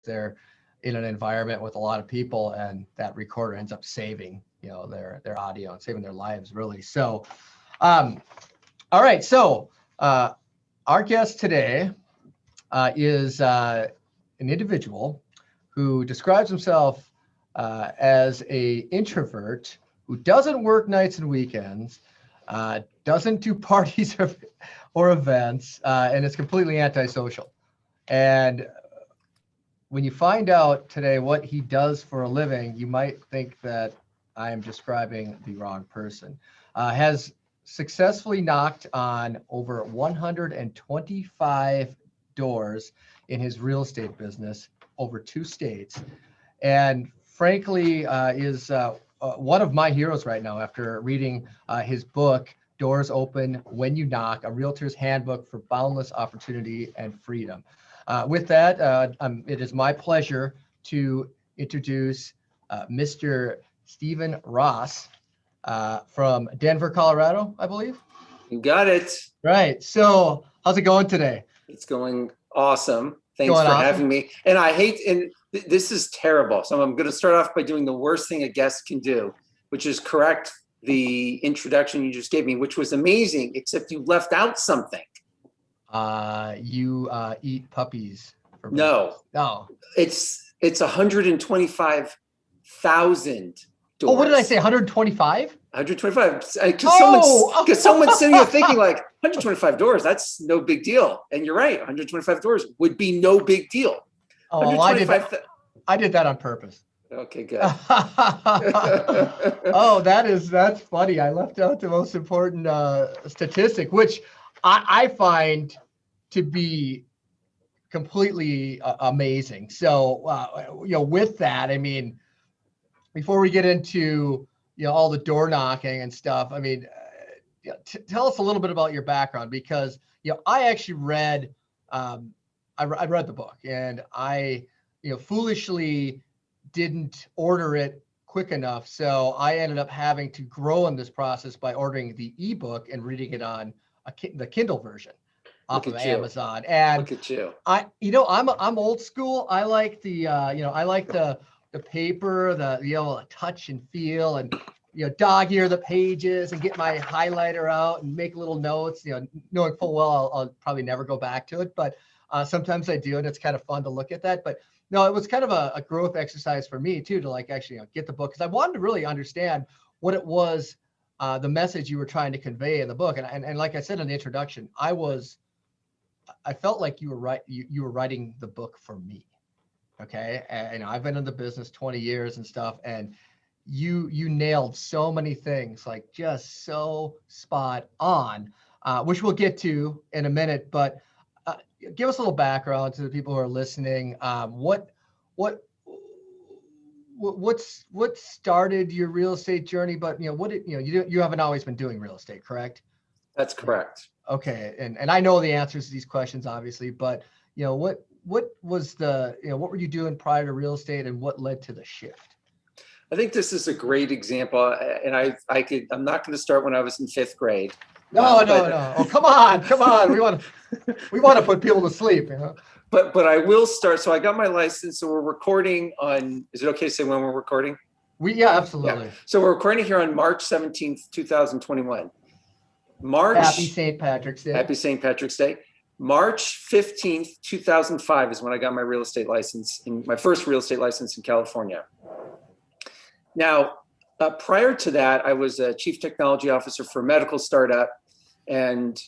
they're in an environment with a lot of people, and that recorder ends up saving, their audio and saving their lives, really. So, um, all right. So, our guest today is an individual who describes himself as a introvert who doesn't work nights and weekends, doesn't do parties or events, and is completely antisocial. And when you find out today what he does for a living, you might think that I am describing the wrong person. Has successfully knocked on over 125 doors in his real estate business over 2 states, and frankly is one of my heroes right now after reading his book, Doors Open When You Knock, a Realtor's Handbook for Boundless Opportunity and Freedom. With that, it is my pleasure to introduce Mr. Stephen Ross from Denver, Colorado, I believe. You got it. Right. So how's it going today? It's going awesome. Thanks for having me. And this is terrible. So I'm going to start off by doing the worst thing a guest can do, which is correct the introduction you just gave me, which was amazing, except you left out something. You eat puppies for breakfast. No. It's 125,000 doors. Oh, what did I say? 125? 125. Because someone's sitting there thinking like 125 doors, that's no big deal. And you're right, 125 doors would be no big deal. Oh, well, I did that on purpose. Okay, good. Oh, that's funny. I left out the most important statistic, which I find to be completely amazing. So, with that, I mean, before we get into all the door knocking and stuff, I mean, tell us a little bit about your background, because I actually read I read the book, and I foolishly didn't order it quick enough, so I ended up having to grow in this process by ordering the ebook and reading it on the Kindle version off of Amazon. And look at you. I'm old school. I like the the paper, the touch and feel, and dog ear the pages and get my highlighter out and make little notes, knowing full well I'll probably never go back to it, but sometimes I do, and it's kind of fun to look at that. But no, it was kind of a growth exercise for me too, to actually get the book, because I wanted to really understand what it was, the message you were trying to convey in the book. And like I said in the introduction, I felt like you were writing the book for me. Okay. And I've been in the business 20 years and stuff, and you nailed so many things, like just so spot on, which we'll get to in a minute. But give us a little background to the people who are listening. What started your real estate journey? But you haven't always been doing real estate, correct? That's correct. Okay, and I know the answers to these questions, obviously, but what was what were you doing prior to real estate, and what led to the shift? I think this is a great example, and I'm not going to start when I was in 5th grade. No. Oh, come on. We want to put people to sleep, But I will start. So I got my license. So we're recording on. Is it okay to say when we're recording? Yeah, absolutely. Yeah. So we're recording here on March 17th, 2021. Happy St. Patrick's Day. Happy St. Patrick's Day. March 15th, 2005 is when I got my real estate license, my first real estate license in California. Now, prior to that, I was a chief technology officer for a medical startup, and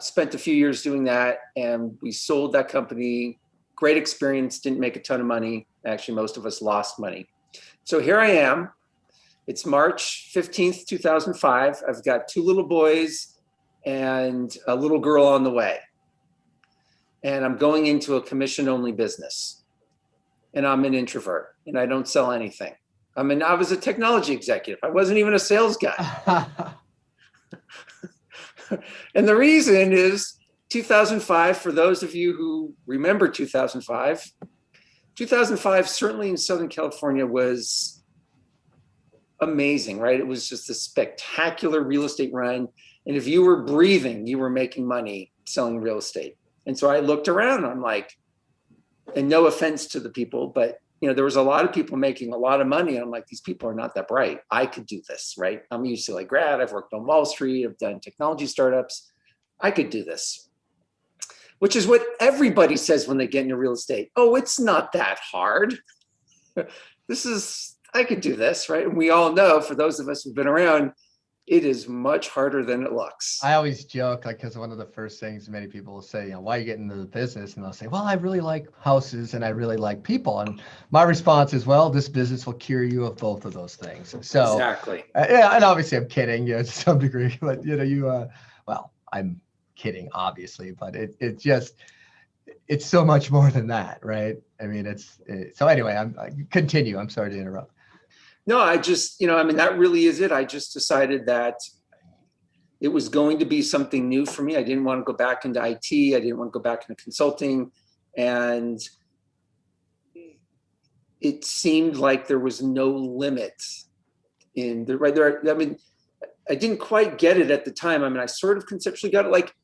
spent a few years doing that. And we sold that company. Great experience, didn't make a ton of money. Actually, most of us lost money. So here I am. It's March 15th, 2005. I've got 2 little boys and a little girl on the way. And I'm going into a commission-only business. And I'm an introvert, and I don't sell anything. I was a technology executive. I wasn't even a sales guy. And the reason is 2005, for those of you who remember 2005, certainly in Southern California was amazing, right? It was just a spectacular real estate run. And if you were breathing, you were making money selling real estate. And so I looked around and I'm like, and no offense to the people, but there was a lot of people making a lot of money. And I'm like, these people are not that bright. I could do this, right? I'm a UCLA grad. I've worked on Wall Street. I've done technology startups. I could do this, which is what everybody says when they get into real estate. Oh, it's not that hard. I could do this, right? And we all know, for those of us who've been around, it is much harder than it looks. I always joke, like, because one of the first things many people will say, why are you getting into the business? And they'll say, well, I really like houses and I really like people. And my response is, well, this business will cure you of both of those things. So exactly. Yeah, and obviously I'm kidding, to some degree, but well, I'm kidding, obviously, but it's so much more than that, right? I mean, so anyway, continue. I'm sorry to interrupt. No, I just, that really is it. I just decided that it was going to be something new for me. I didn't want to go back into IT. I didn't want to go back into consulting. And it seemed like there was no limit in the right there. I mean, I didn't quite get it at the time. I mean, I sort of conceptually got it. Like,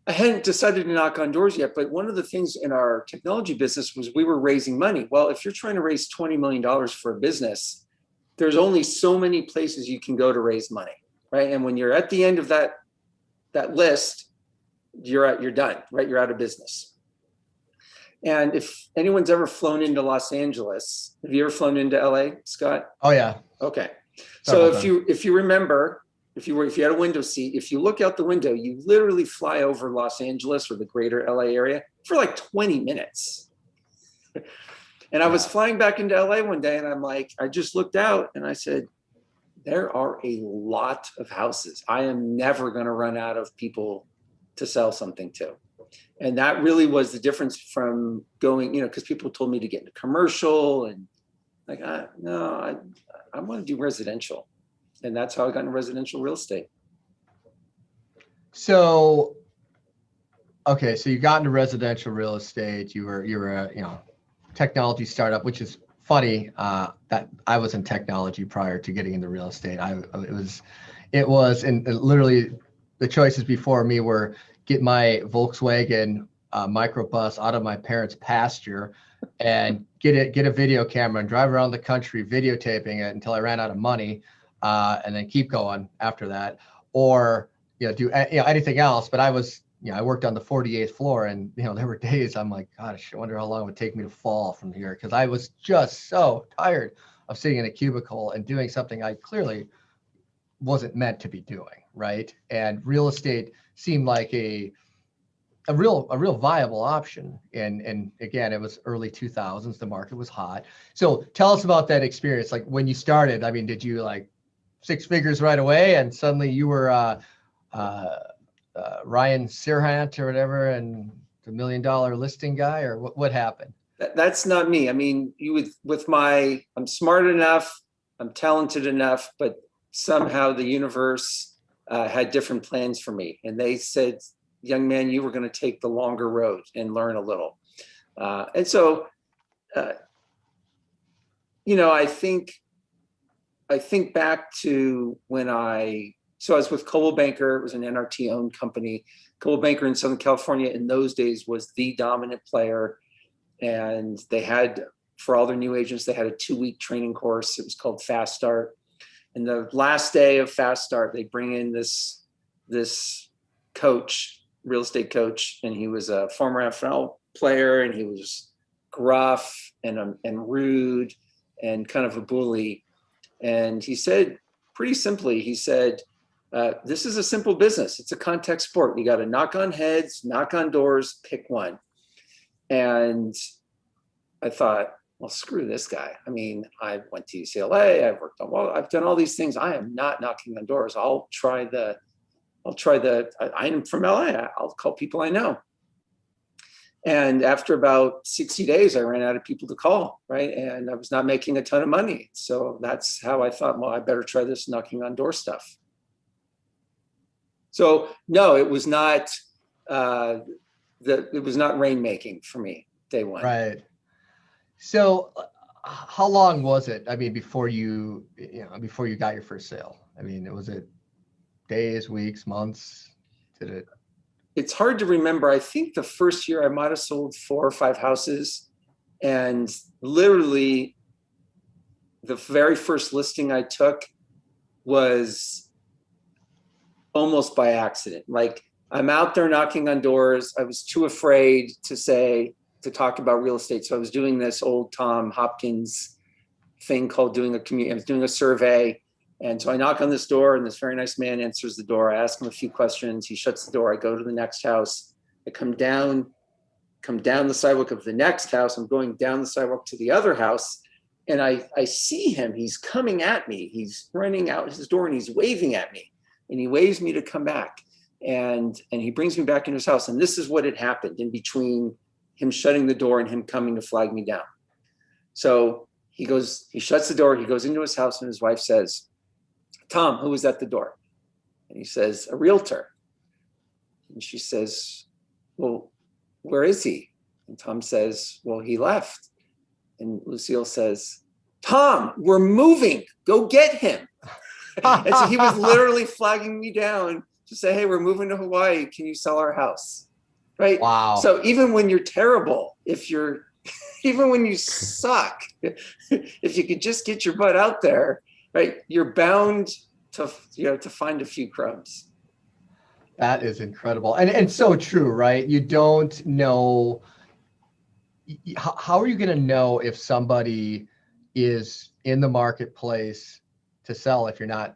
I hadn't decided to knock on doors yet, but one of the things in our technology business was we were raising money. Well, if you're trying to raise $20 million for a business, there's only so many places you can go to raise money, right? And when you're at the end of that list, you're done, right? You're out of business. And if anyone's ever flown into Los Angeles, have you ever flown into LA, Scott? Oh yeah. Okay. So if you remember, if you had a window seat, if you look out the window, you literally fly over Los Angeles or the greater LA area for like 20 minutes. And I was flying back into LA one day and I'm like, I just looked out and I said, there are a lot of houses. I am never going to run out of people to sell something to. And that really was the difference from going, because people told me to get into commercial and like, no, I want to do residential. And that's how I got into residential real estate. So, okay, so you got into residential real estate. You were a technology startup, which is funny that I was in technology prior to getting into real estate. It was, and literally the choices before me were get my Volkswagen microbus out of my parents' pasture and get a video camera and drive around the country videotaping it until I ran out of money. And then keep going after that, or do anything else. But I was, I worked on the 48th floor, and there were days I'm like, gosh, I wonder how long it would take me to fall from here, because I was just so tired of sitting in a cubicle and doing something I clearly wasn't meant to be doing, right? And real estate seemed like a real viable option. And again, it was early 2000s, the market was hot. So tell us about that experience. Like when you started, I mean, did you like six figures right away and suddenly you were Ryan Serhant or whatever and the $1 million listing guy, or what happened? That's not me. I mean, I'm smart enough, I'm talented enough, but somehow the universe had different plans for me. And they said, young man, you were going to take the longer road and learn a little. And so, I think back to when I was with Coldwell Banker. It was an NRT owned company. Coldwell Banker in Southern California in those days was the dominant player. And they had, for all their new agents, they had a 2-week training course. It was called Fast Start. And the last day of Fast Start, they bring in this coach, real estate coach, and he was a former NFL player, and he was gruff and rude and kind of a bully. And he said, pretty simply, he said, this is a simple business. It's a contact sport. You got to knock on heads, knock on doors, pick one. And I thought, well, screw this guy. I mean, I went to UCLA. I've worked on Wall. I've done all these things. I am not knocking on doors. I'm from LA. I'll call people I know. And after about 60 days, I ran out of people to call, right? And I was not making a ton of money. So that's how I thought, well, I better try this knocking on door stuff. So no, it was not rainmaking for me day one. Right. So how long was it? I mean, before you got your first sale? I mean, was it days, weeks, months? it's hard to remember. I think the first year I might have sold 4 or 5 houses, and literally the very first listing I took was almost by accident. Like, I'm out there knocking on doors. I was too afraid to talk about real estate. So I was doing this old Tom Hopkins thing called I was doing a survey. And so I knock on this door, and this very nice man answers the door. I ask him a few questions. He shuts the door. I go to the next house. I come down the sidewalk of the next house. I'm going down the sidewalk to the other house. And I see him. He's coming at me. He's running out his door, and he's waving at me. And he waves me to come back. And he brings me back into his house. And this is what had happened in between him shutting the door and him coming to flag me down. So he shuts the door. He goes into his house, and his wife says, "Tom, who is at the door?" And he says, "A realtor." And she says, "Well, where is he?" And Tom says, "Well, he left." And Lucille says, "Tom, we're moving. Go get him." And so he was literally flagging me down to say, "Hey, we're moving to Hawaii. Can you sell our house?" Right? Wow. So even when you're terrible, even when you suck, if you could just get your butt out there, right, you're bound to find a few crumbs. That is incredible. And so true, right? You don't know, how are you going to know if somebody is in the marketplace to sell if you're not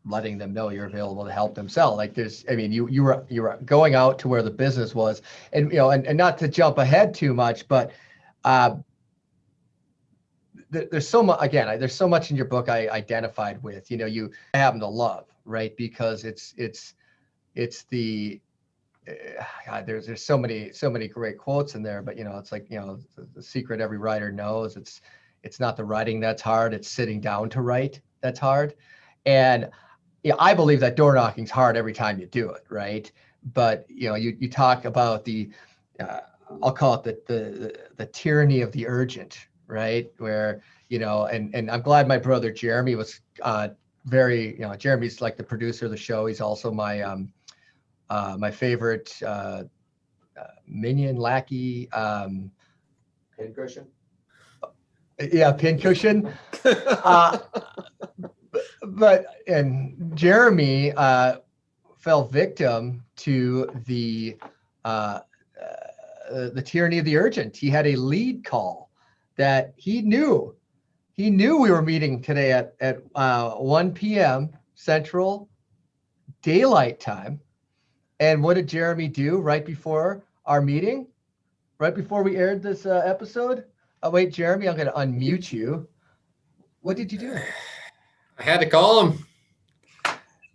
letting them know you're available to help them sell? Like, you were going out to where the business was, and and not to jump ahead too much, but there's so much, again, there's so much in your book I identified with. I happen to love, right? Because it's the God, there's so many great quotes in there, but it's like, the secret every writer knows, it's not the writing that's hard, it's sitting down to write that's hard. And I believe that door knocking's hard every time you do it, right? But you talk about the I'll call it the tyranny of the urgent, right? Where and I'm glad my brother Jeremy was Jeremy's like the producer of the show. He's also my my favorite minion lackey. Pincushion. Yeah, pincushion. And Jeremy fell victim to the tyranny of the urgent. He had a lead call that he knew we were meeting today at 1 p.m. Central Daylight Time. And what did Jeremy do right before our meeting? Right before we aired this episode? Oh, wait, Jeremy, I'm going to unmute you. What did you do? I had to call him.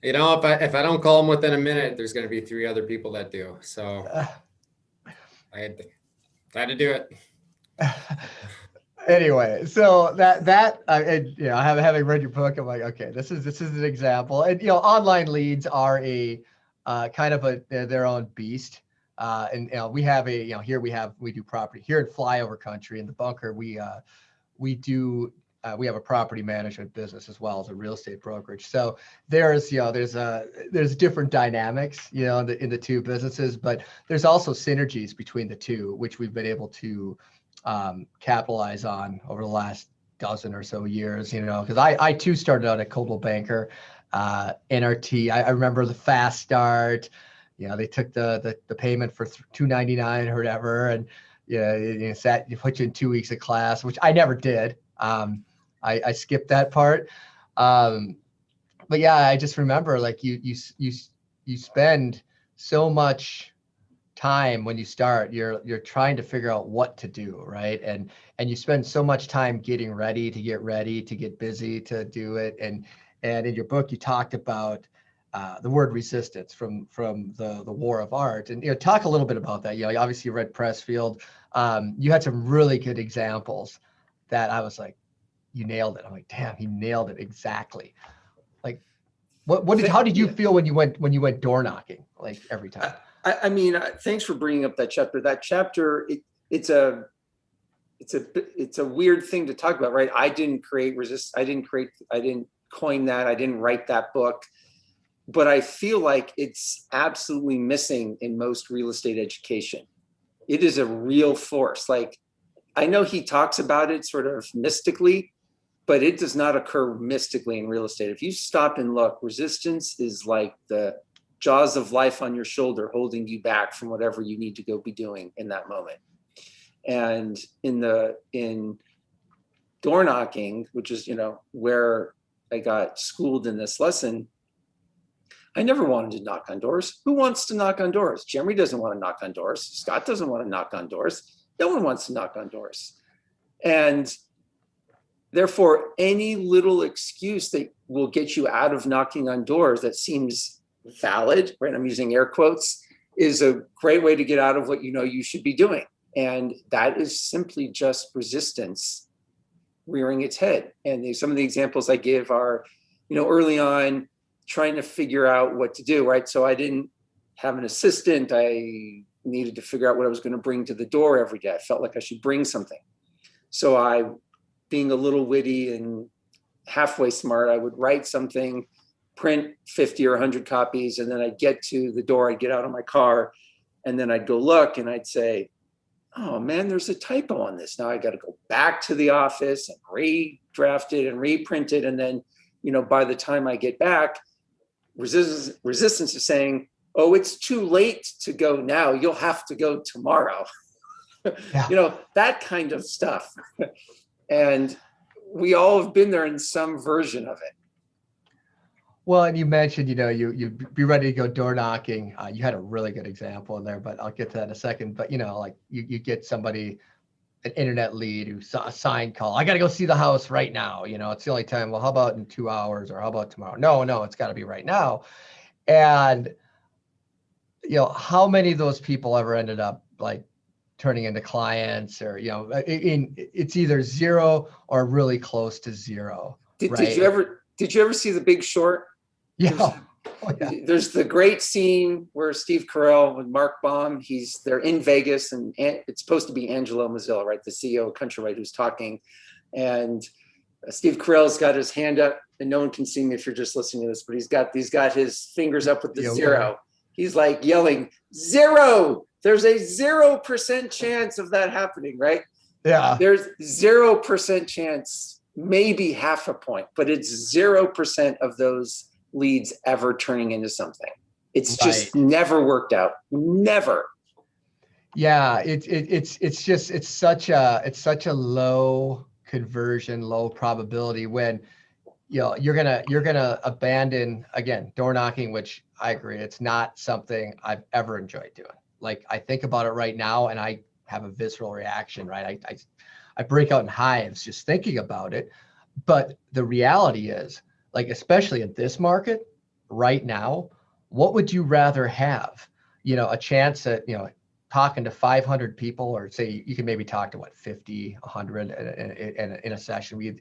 If I don't call him within a minute, there's going to be 3 other people that do. So I had to do it. Anyway, so having read your book, I'm like, okay, this is an example. And online leads are a kind of their own beast. And we have here we do property here in flyover country in the bunker. We have a property management business as well as a real estate brokerage. So there's different dynamics, in the 2 businesses, but there's also synergies between the 2, which we've been able to capitalize on over the last dozen or so years, because I too started out at Coldwell Banker, NRT. I remember the fast start. They took the payment for $2.99 or whatever, and you put you in 2 weeks of class, which I never did. I skipped that part. But yeah, I just remember, like, you spend so much time when you start, you're trying to figure out what to do, right? And you spend so much time getting ready, to get busy, to do it. And in your book, you talked about the word resistance from the War of Art, and talk a little bit about that. Obviously you read Pressfield. You had some really good examples that I was like, you nailed it. I'm like, damn, he nailed it exactly. Like, how did you feel when you went door knocking, like, every time? I mean, thanks for bringing up that chapter. That chapter, it's a weird thing to talk about, right? I didn't coin that. I didn't write that book. but I feel like it's absolutely missing in most real estate education. It is a real force. Like, I know he talks about it sort of mystically, but it does not occur mystically in real estate. If you stop and look, resistance is like the jaws of life on your shoulder, holding you back from whatever you need to go be doing in that moment. And in door knocking, which is, where I got schooled in this lesson, I never wanted to knock on doors. Who wants to knock on doors? Jeremy doesn't want to knock on doors. Scott doesn't want to knock on doors. No one wants to knock on doors. And therefore, any little excuse that will get you out of knocking on doors that seems valid, right? I'm using air quotes, is a great way to get out of what you should be doing. And that is simply just resistance rearing its head. And some of the examples I give are, early on, trying to figure out what to do, right? So I didn't have an assistant. I needed to figure out what I was going to bring to the door every day. I felt like I should bring something. So I, being a little witty and halfway smart, I would write something, print 50 or 100 copies, and then I'd get to the door, I'd get out of my car, and then I'd go look and I'd say, oh man, there's a typo on this. Now I got to go back to the office and redraft it and reprint it. And then, by the time I get back, resistance is saying, oh, it's too late to go now. You'll have to go tomorrow. Yeah. That kind of stuff. And we all have been there in some version of it. Well, and you mentioned, you'd be ready to go door knocking. You had a really good example in there, but I'll get to that in a second. But, like you get somebody, an internet lead who saw a sign call. I got to go see the house right now. It's the only time. Well, how about in 2 hours, or how about tomorrow? No, it's got to be right now. And, how many of those people ever ended up like turning into clients, or, it's either zero or really close to zero. Did you ever see The Big Short? Yeah. There's the great scene where Steve Carell and Mark Baum, they're in Vegas, and it's supposed to be Angelo Mozilla, right? The CEO of Countrywide, who's talking. And Steve Carell's got his hand up, and no one can see me if you're just listening to this, but he's got his fingers up with the zero. He's like yelling, zero. There's a 0% chance of that happening, right? Yeah. There's 0% chance, maybe half a point, but it's 0% of those leads ever turning into something. It's just never worked out. Never. Yeah, it's such a low conversion, low probability when you're gonna abandon, again, door knocking, which I agree, it's not something I've ever enjoyed doing. Like, I think about it right now and I have a visceral reaction, right? I break out in hives just thinking about it. But the reality is, like, especially in this market right now, what would you rather have? A chance at, talking to 500 people, or say you can maybe talk to 50, 100 in a session,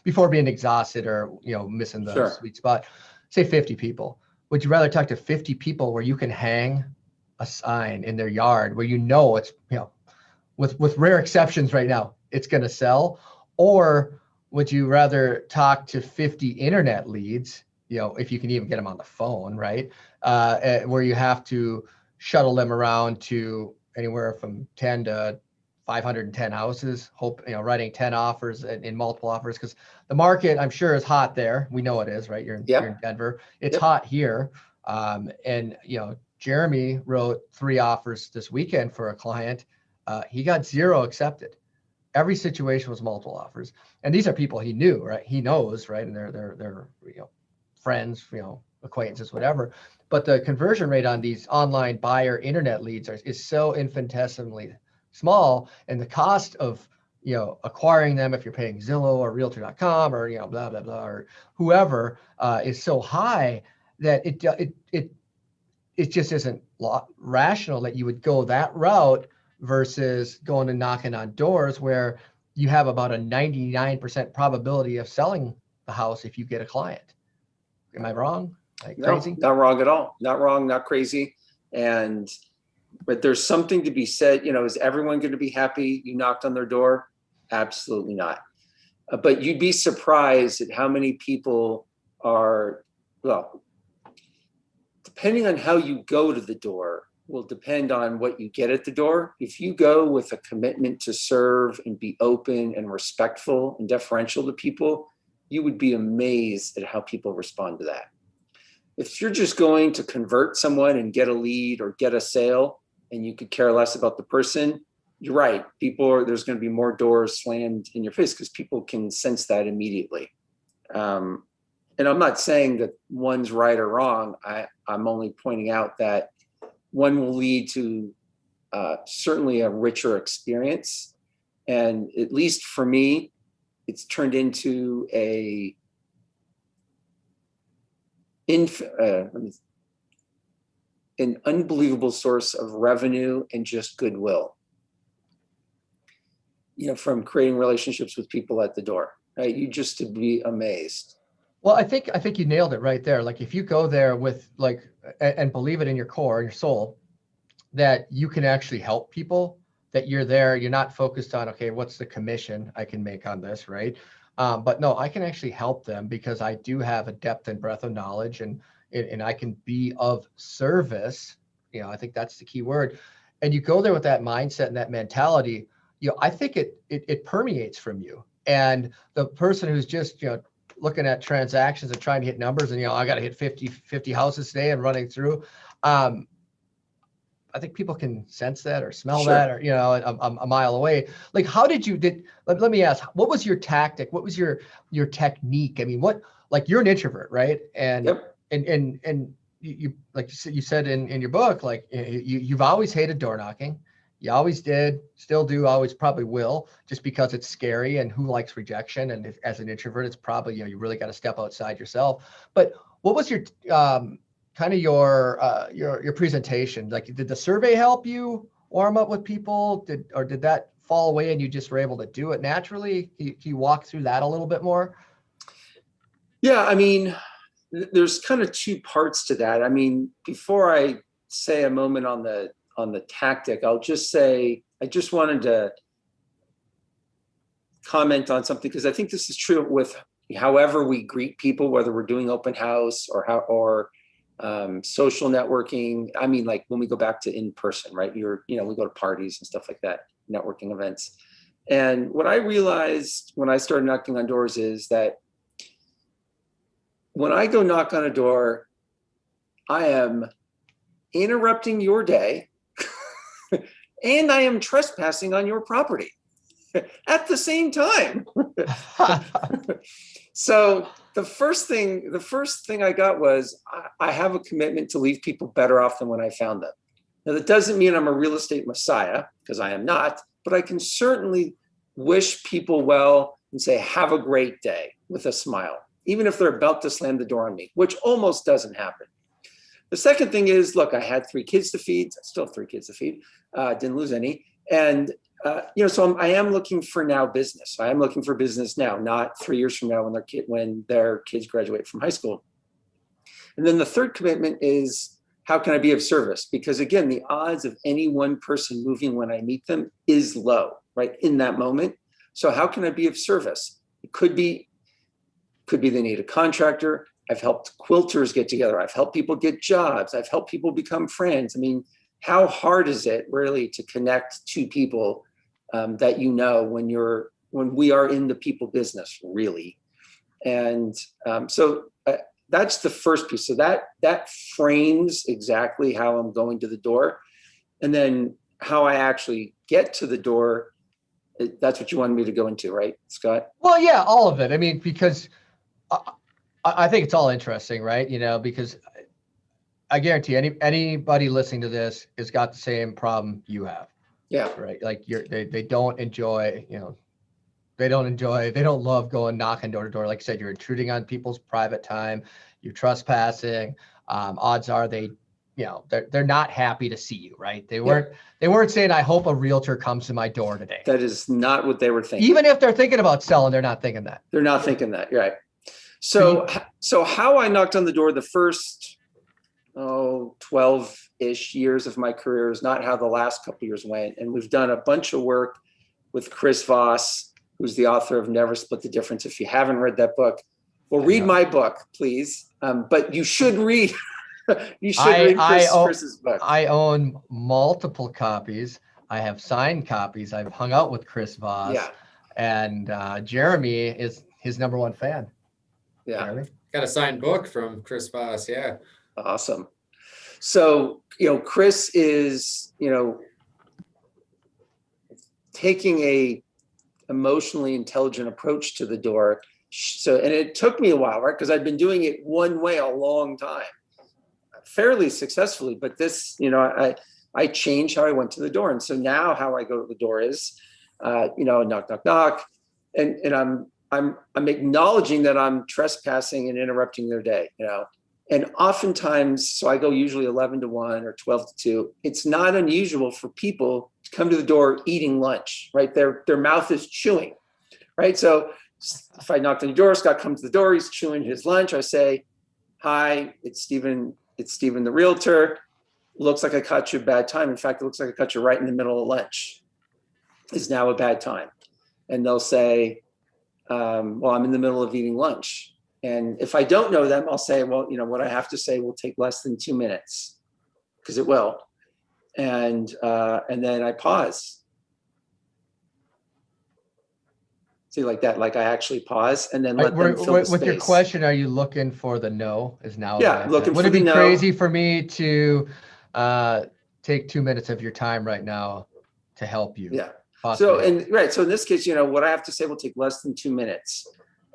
before being exhausted or, missing the sweet spot, say 50 people. Would you rather talk to 50 people where you can hang a sign in their yard where it's, with rare exceptions right now, it's going to sell? Or would you rather talk to 50 internet leads, if you can even get them on the phone, right? Where you have to shuttle them around to anywhere from 10 to 510 houses, writing 10 offers in multiple offers, because the market, I'm sure, is hot there. We know it is, right? You're in Denver. It's hot here. And, Jeremy wrote 3 offers this weekend for a client. He got 0 accepted. Every situation was multiple offers. And these are people he knew, right? He knows, right? And they're friends, acquaintances, whatever. But the conversion rate on these online buyer internet leads is so infinitesimally small. And the cost of, acquiring them, if you're paying Zillow or Realtor.com or, blah, blah, blah, or whoever, is so high that it just isn't rational that you would go that route versus going and knocking on doors where you have about a 99% probability of selling the house if you get a client. Am I wrong? Crazy? No, not wrong at all. Not wrong, not crazy. But there's something to be said, is everyone going to be happy you knocked on their door? Absolutely not. But you'd be surprised at how many people are, depending on how you go to the door will depend on what you get at the door. If you go with a commitment to serve and be open and respectful and deferential to people, you would be amazed at how people respond to that. If you're just going to convert someone and get a lead or get a sale, and you could care less about the person, you're right. There's going to be more doors slammed in your face because people can sense that immediately. And I'm not saying that one's right or wrong. I'm only pointing out that one will lead to certainly a richer experience. And at least for me, it's turned into an unbelievable source of revenue and just goodwill. From creating relationships with people at the door, right? You just to be amazed. Well, I think you nailed it right there. Like if you go there with and believe it in your core, in your soul, that you can actually help people, that you're there, you're not focused on, okay, what's the commission I can make on this, right? But no, I can actually help them because I do have a depth and breadth of knowledge and I can be of service. I think that's the key word. And you go there with that mindset and that mentality, I think it permeates from you. And the person who's just, looking at transactions and trying to hit numbers and, I got to hit 50 houses today and running through. I think people can sense that or smell Sure. that or, a mile away. Like, how let me ask, what was your tactic? What was your technique? I mean, you're an introvert, right? And, Yep. and you, like you said in your book, like you've always hated door knocking. You always did, still do, always probably will, just because it's scary and who likes rejection. And as an introvert, it's probably, you really got to step outside yourself. But what was your kind of your presentation? Like, did the survey help you warm up with people? Did that fall away and you just were able to do it naturally? Can you walk through that a little bit more? Yeah, I mean, there's kind of two parts to that. I mean, before I say a moment on the tactic, I'll just say, I just wanted to comment on something because I think this is true with however we greet people, whether we're doing open house or social networking. I mean, like when we go back to in person, right? We go to parties and stuff like that, networking events. And what I realized when I started knocking on doors is that when I go knock on a door, I am interrupting your day and I am trespassing on your property at the same time. So the first thing I got was I have a commitment to leave people better off than when I found them. Now, that doesn't mean I'm a real estate messiah, because I am not, but I can certainly wish people well and say, have a great day with a smile, even if they're about to slam the door on me, which almost doesn't happen. The second thing is, look, I had 3 kids to feed, still have 3 kids to feed, didn't lose any. And, so I am looking for now business. I am looking for business now, not 3 years from now when their kids graduate from high school. And then the third commitment is, how can I be of service? Because again, the odds of any one person moving when I meet them is low, right, in that moment. So how can I be of service? It could be they need a contractor. I've helped quilters get together. I've helped people get jobs. I've helped people become friends. I mean, how hard is it really to connect 2 people that when we are in the people business, really? And so that's the first piece. So that frames exactly how I'm going to the door. And then how I actually get to the door, that's what you wanted me to go into, right, Scott? Well, yeah, all of it. I mean, because I think it's all interesting, right? Because I guarantee anybody listening to this has got the same problem you have. Yeah. Right. Like they don't enjoy, they don't love going knocking door to door. Like I said, you're intruding on people's private time, you're trespassing. Odds are they're not happy to see you, right? They weren't saying, I hope a realtor comes to my door today. That is not what they were thinking. Even if they're thinking about selling, they're not thinking that. They're not thinking that. You're right. So how I knocked on the door the first 12-ish years of my career is not how the last couple of years went. And we've done a bunch of work with Chris Voss, who's the author of Never Split the Difference. If you haven't read that book, well, read my book, please. But you should read You should read Chris's book. I own multiple copies. I have signed copies. I've hung out with Chris Voss. Yeah. And Jeremy is his #1 fan. Yeah. Jeremy? Got a signed book from Chris Voss. Yeah. Awesome. So, Chris is, taking a emotionally intelligent approach to the door. So, and it took me a while, right? Because I've been doing it one way a long time, fairly successfully. But this, I changed how I went to the door. And so now how I go to the door is, knock, knock, knock. And I'm acknowledging that I'm trespassing and interrupting their day, And oftentimes, so I go usually 11 to 1 or 12 to 2. It's not unusual for people to come to the door eating lunch, right? Their mouth is chewing, right? So if I knock on the door, Scott comes to the door, he's chewing his lunch. I say, "Hi, it's Stephen the realtor. Looks like I caught you at a bad time. In fact, it looks like I caught you right in the middle of lunch. Is now a bad time?" And they'll say, "Well, I'm in the middle of eating lunch." And if I don't know them, I'll say, "Well, what I have to say will take less than 2 minutes," because it will. And then I pause. See, like that, like I actually pause and then let them fill the With space. your question, are you looking for the no? Is now? Yeah, looking for the no. Would it be crazy for me to take 2 minutes of your time right now to help you? Yeah. Possibly. So in this case, what I have to say will take less than 2 minutes.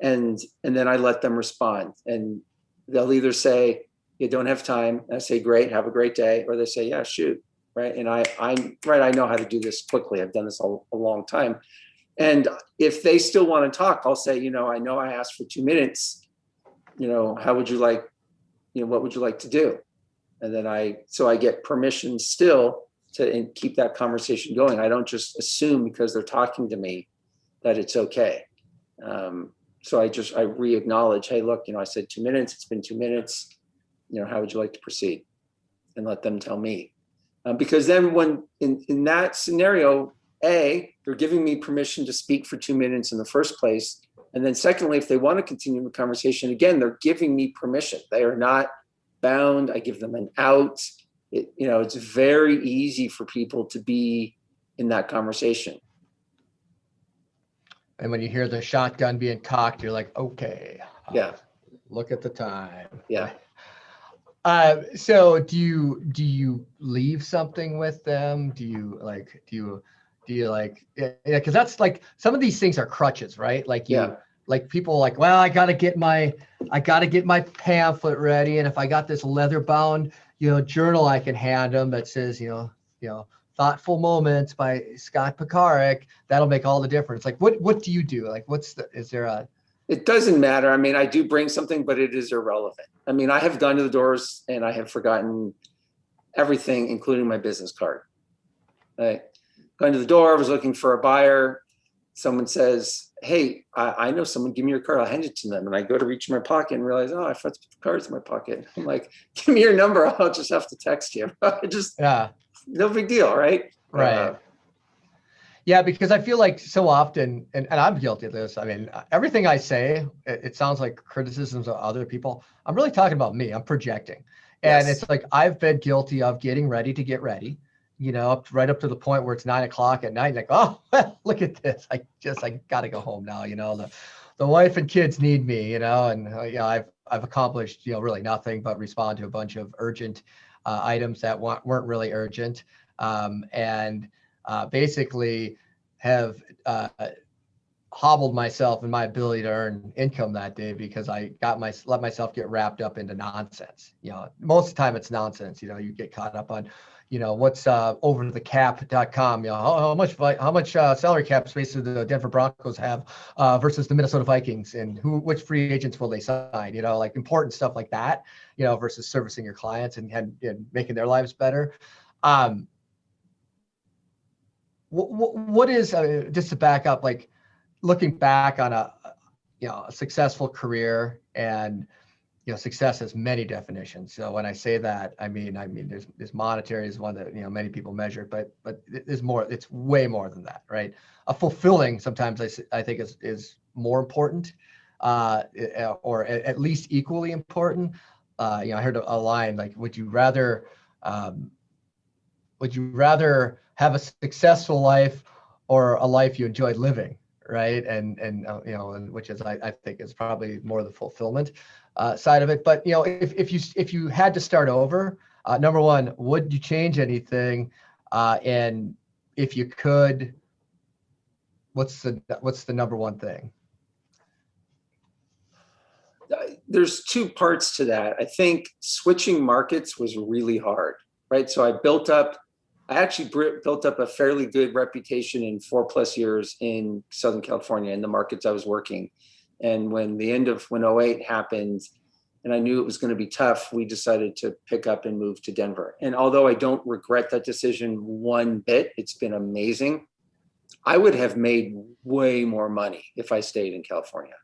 And then I let them respond, and they'll either say, "You don't have time." And I say, "Great, have a great day." Or they say, "Yeah, shoot." Right. And I know how to do this quickly. I've done this a long time. And if they still want to talk, I'll say, I know I asked for 2 minutes. How would you like, what would you like to do? And then I get permission still to keep that conversation going. I don't just assume because they're talking to me that it's okay. So I re-acknowledge, "Hey, look, I said 2 minutes. It's been 2 minutes. How would you like to proceed?" And let them tell me. Because then when in that scenario, they're giving me permission to speak for 2 minutes in the first place. And then secondly, if they want to continue the conversation, again, they're giving me permission. They are not bound. I give them an out. It's very easy for people to be in that conversation. And when you hear the shotgun being cocked, you're like, okay. Yeah. Look at the time. Yeah. So do you leave something with them? Do you like, because that's like, some of these things are crutches, right? Like people like, well, I got to get my pamphlet ready. And if I got this leather bound, journal I can hand them that says, Thoughtful Moments by Scott Pekarik, that'll make all the difference. Like, what do you do? Like, it doesn't matter. I mean, I do bring something, but it is irrelevant. I mean, I have gone to the doors and I have forgotten everything, including my business card. Right? Going to the door, I was looking for a buyer. Someone says, "Hey, I know someone, give me your card." I'll hand it to them. And I go to reach in my pocket and realize, I forgot to put the cards in my pocket. I'm like, "Give me your number. I'll just have to text you." No big deal, right? Right. Yeah, because I feel like so often, and I'm guilty of this. I mean, everything I say, it sounds like criticisms of other people. I'm really talking about me. I'm projecting. And It's like, I've been guilty of getting ready to get ready, right up to the point where it's 9 o'clock at night. Like, oh, well, look at this. I got to go home now. The wife and kids need me, and I've accomplished, really nothing but respond to a bunch of urgent items that weren't really urgent, and basically have hobbled myself and my ability to earn income that day because I let myself get wrapped up into nonsense. Most of the time it's nonsense. You get caught up on, what's overthecap.com. How much salary cap space do the Denver Broncos have versus the Minnesota Vikings, and which free agents will they sign? Like important stuff like that. Versus servicing your clients and making their lives better. What is just to back up, like looking back on a successful career, and success has many definitions. So when I say that, I mean there's monetary is one that many people measure, but there's more. It's way more than that, right? A fulfilling sometimes I think is more important, or at least equally important. I heard a line like, would you rather have a successful life or a life you enjoyed living, right? And which is I think is probably more the fulfillment side of it. But if you had to start over, number one, would you change anything? And if you could, what's the number one thing? There's two parts to that. I think switching markets was really hard, right? So I actually built up a fairly good reputation in 4+ years in Southern California in the markets I was working. And when when 08 happened and I knew it was going to be tough, we decided to pick up and move to Denver. And although I don't regret that decision one bit, it's been amazing. I would have made way more money if I stayed in California.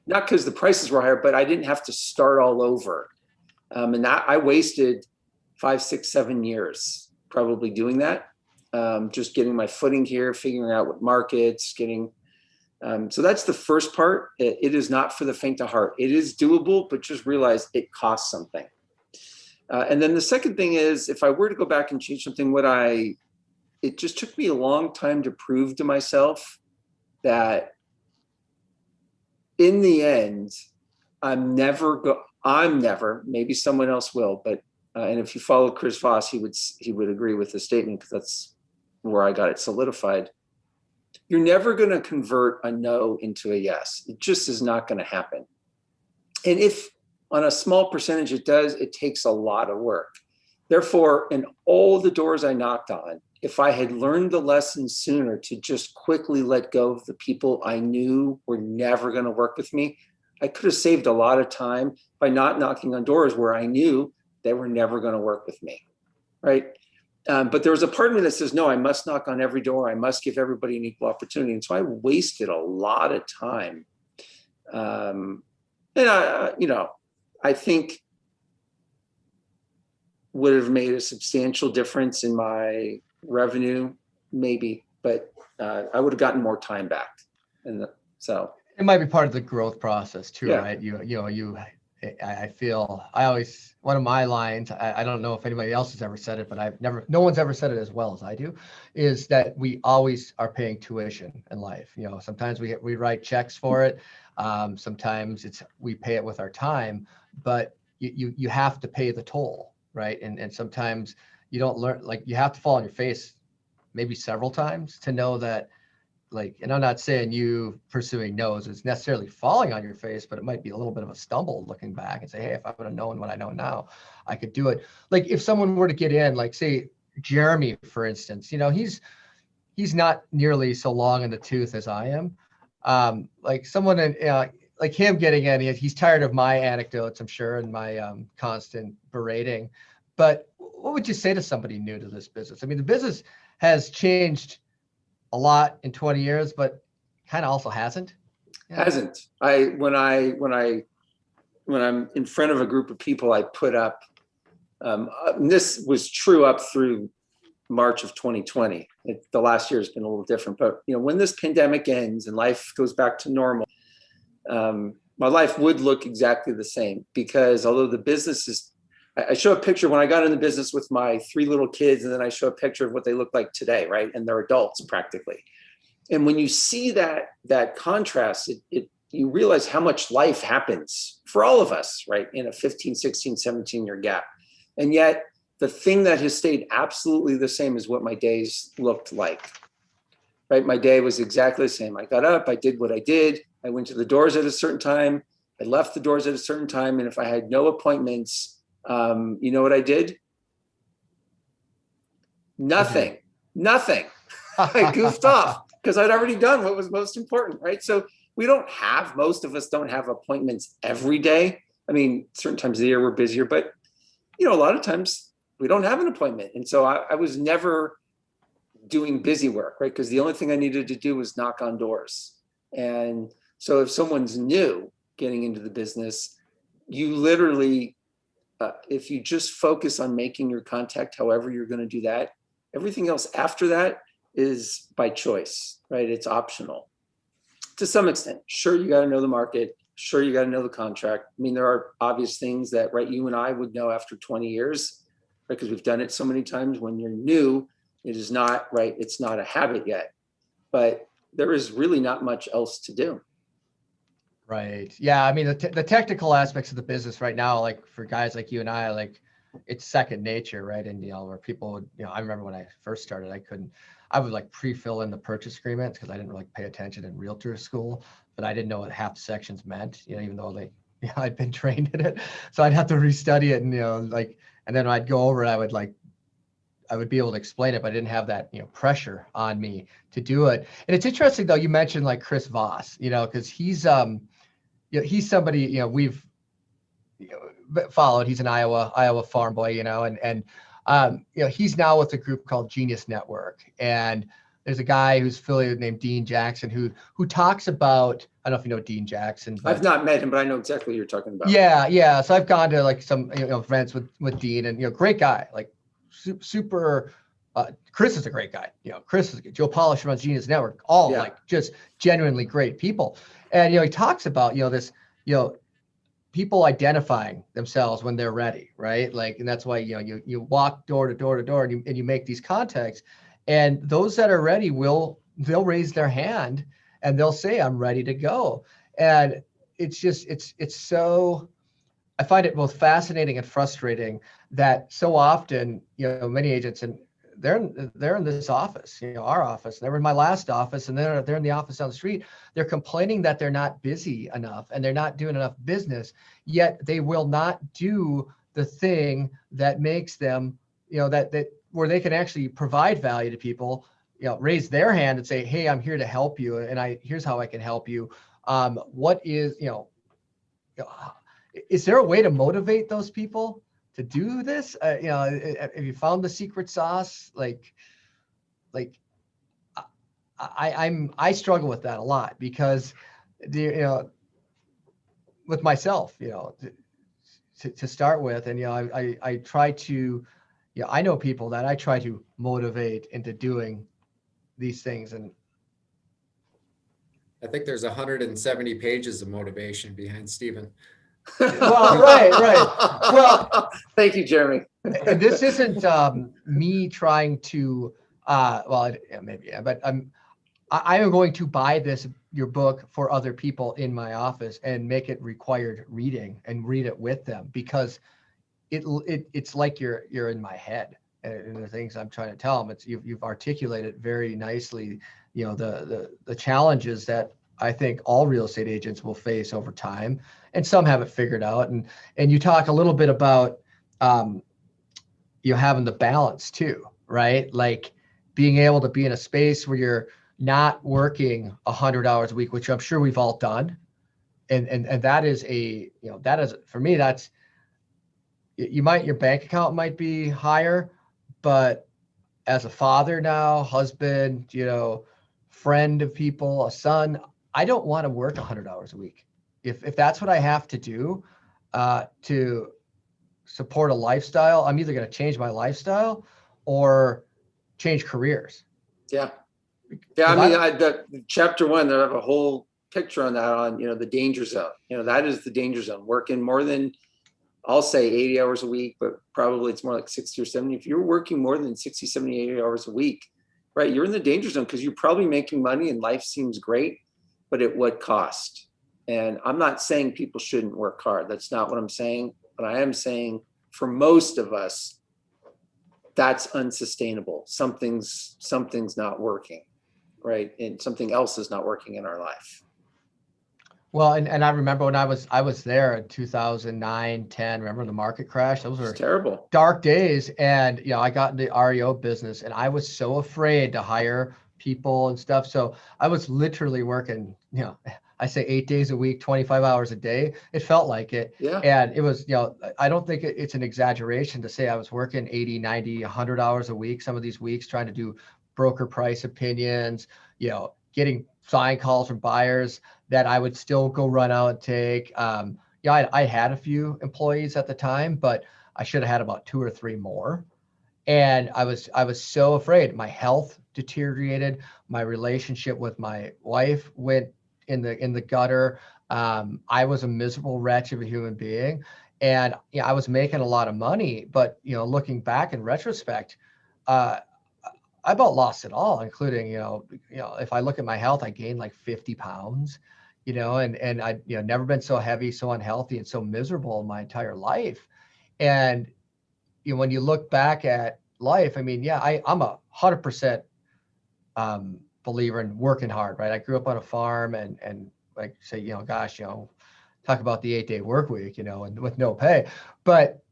Not because the prices were higher, but I didn't have to start all over. And that I wasted 5, 6, 7 years probably doing that. Just getting my footing here, figuring out what markets, so that's the first part. It is not for the faint of heart. It is doable, but just realize it costs something. And then the second thing is, if I were to go back and change something, it just took me a long time to prove to myself that in the end, I'm never, maybe someone else will, but, and if you follow Chris Voss, he would agree with the statement, because that's where I got it solidified. You're never going to convert a no into a yes. It just is not going to happen. And if on a small percentage it does, it takes a lot of work. Therefore, in all the doors I knocked on, if I had learned the lesson sooner to just quickly let go of the people I knew were never going to work with me, I could have saved a lot of time by not knocking on doors where I knew they were never going to work with me, right? But there was a part of me that says, no, I must knock on every door. I must give everybody an equal opportunity. And so I wasted a lot of time. And I think would have made a substantial difference in my revenue, maybe, but I would have gotten more time back. And so it might be part of the growth process too, yeah. Right? One of my lines, I don't know if anybody else has ever said it, but no one's ever said it as well as I do, is that we always are paying tuition in life. Sometimes we write checks for it. Sometimes we pay it with our time, but you have to pay the toll, right? And sometimes you don't learn, like you have to fall on your face maybe several times to know that, and I'm not saying you pursuing no's is necessarily falling on your face, but it might be a little bit of a stumble looking back and say, hey, if I would have known what I know now, I could do it. Like if someone were to get in, like say Jeremy, for instance, he's not nearly so long in the tooth as I am. Like someone like him getting in, he's tired of my anecdotes, I'm sure, and my constant berating. But what would you say to somebody new to this business? I mean, the business has changed a lot in 20 years, but kind of also hasn't. Yeah. Hasn't. When I'm in front of a group of people, I put up, this was true up through March of 2020. The last year has been a little different, but when this pandemic ends and life goes back to normal, my life would look exactly the same, because although the business is, I show a picture when I got in the business with my 3 little kids, and then I show a picture of what they look like today, right? And they're adults practically. And when you see that contrast, you realize how much life happens for all of us, right? In a 15, 16, 17-year gap. And yet the thing that has stayed absolutely the same is what my days looked like, right? My day was exactly the same. I got up, I did what I did. I went to the doors at a certain time. I left the doors at a certain time. And if I had no appointments, you know what I did? Nothing. I goofed off because I'd already done what was most important, right? So most of us don't have appointments every day. I mean, certain times of the year we're busier, but a lot of times we don't have an appointment. And so I was never doing busy work, right? Because the only thing I needed to do was knock on doors. And so if someone's new getting into the business, you literally, if you just focus on making your contact, however you're going to do that, everything else after that is by choice, right? It's optional to some extent. Sure, you got to know the market. Sure, you got to know the contract. I mean, there are obvious things that, right, you and I would know after 20 years, right, because we've done it so many times. When you're new, it is not, right, it's not a habit yet. But there is really not much else to do. Right. Yeah. I mean, the technical aspects of the business right now, like for guys like you and I, like it's second nature, right? And, where people would, I remember when I first started, I would like pre-fill in the purchase agreements because I didn't really pay attention in realtor school, but I didn't know what half the sections meant, even though I'd been trained in it. So I'd have to restudy it and, and then I'd go over it, I would be able to explain it, but I didn't have that, pressure on me to do it. And it's interesting though, you mentioned like Chris Voss, because he's somebody, we've followed. He's an Iowa farm boy, and he's now with a group called Genius Network. And there's a guy who's affiliated named Dean Jackson who talks about, I don't know if you know Dean Jackson. But, I've not met him, but I know exactly what you're talking about. Yeah. So I've gone to like some events with Dean, and great guy, like super. Chris is a great guy. Chris is Joe Polish runs Genius Network, all like just genuinely great people. And he talks about this people identifying themselves when they're ready, right? Like, and that's why you walk door to door to door, and you make these contacts, and those that are ready they'll raise their hand and they'll say, I'm ready to go. And it's just it's so, I find it both fascinating and frustrating that so often many agents, and they're in this office, our office. They were in my last office, and they're in the office down the street. They're complaining that they're not busy enough and they're not doing enough business. Yet they will not do the thing that makes them, that where they can actually provide value to people. Raise their hand and say, "Hey, I'm here to help you, and here's how I can help you." What is is there a way to motivate those people to do this? Have you found the secret sauce? I struggle with that a lot because with myself, to start with, and I try to, I know people that I try to motivate into doing these things, and I think there's 170 pages of motivation behind Stephen. Well, right. Well, thank you, Jeremy. And this isn't me trying to, maybe, but I am going to buy your book for other people in my office and make it required reading and read it with them, because it's like you're in my head, and the things I'm trying to tell them. You've articulated very nicely, the challenges that I think all real estate agents will face over time, and some have it figured out. And you talk a little bit about having the balance too, right? Like being able to be in a space where you're not working 100 hours a week, which I'm sure we've all done. And that is for me, that's, your bank account might be higher, but as a father now, husband, friend of people, a son, I don't want to work 100 hours a week. If that's what I have to do to support a lifestyle, I'm either going to change my lifestyle or change careers. Yeah. I mean, the chapter 1, they have a whole picture on that, on, the danger zone. That is the danger zone. Working more than, I'll say 80 hours a week, but probably it's more like 60 or 70. If you're working more than 60, 70, 80 hours a week, right, you're in the danger zone, because you're probably making money and life seems great, but at what cost? And I'm not saying people shouldn't work hard. That's not what I'm saying. But I am saying for most of us, that's unsustainable. Something's not working, right? And something else is not working in our life. Well, and I remember when I was there in 2009, 10, remember the market crash? Those were terrible, dark days. And, I got into the REO business, and I was so afraid to hire people and stuff. So I was literally working, I say 8 days a week, 25 hours a day. It felt like it. Yeah. And it was, I don't think it's an exaggeration to say I was working 80, 90, 100 hours a week, some of these weeks, trying to do broker price opinions, getting sign calls from buyers that I would still go run out and take. I had a few employees at the time, but I should have had about 2 or 3 more. And I was so afraid. My health deteriorated. My relationship with my wife went in the gutter. I was a miserable wretch of a human being, and I was making a lot of money, but looking back in retrospect, I about lost it all, including if I look at my health, I gained like 50 pounds, and I never been so heavy, so unhealthy, and so miserable in my entire life. And when you look back at life, I mean, I'm 100% believer in working hard, right? I grew up on a farm, and like say, gosh, talk about the 8-day work week, and with no pay. But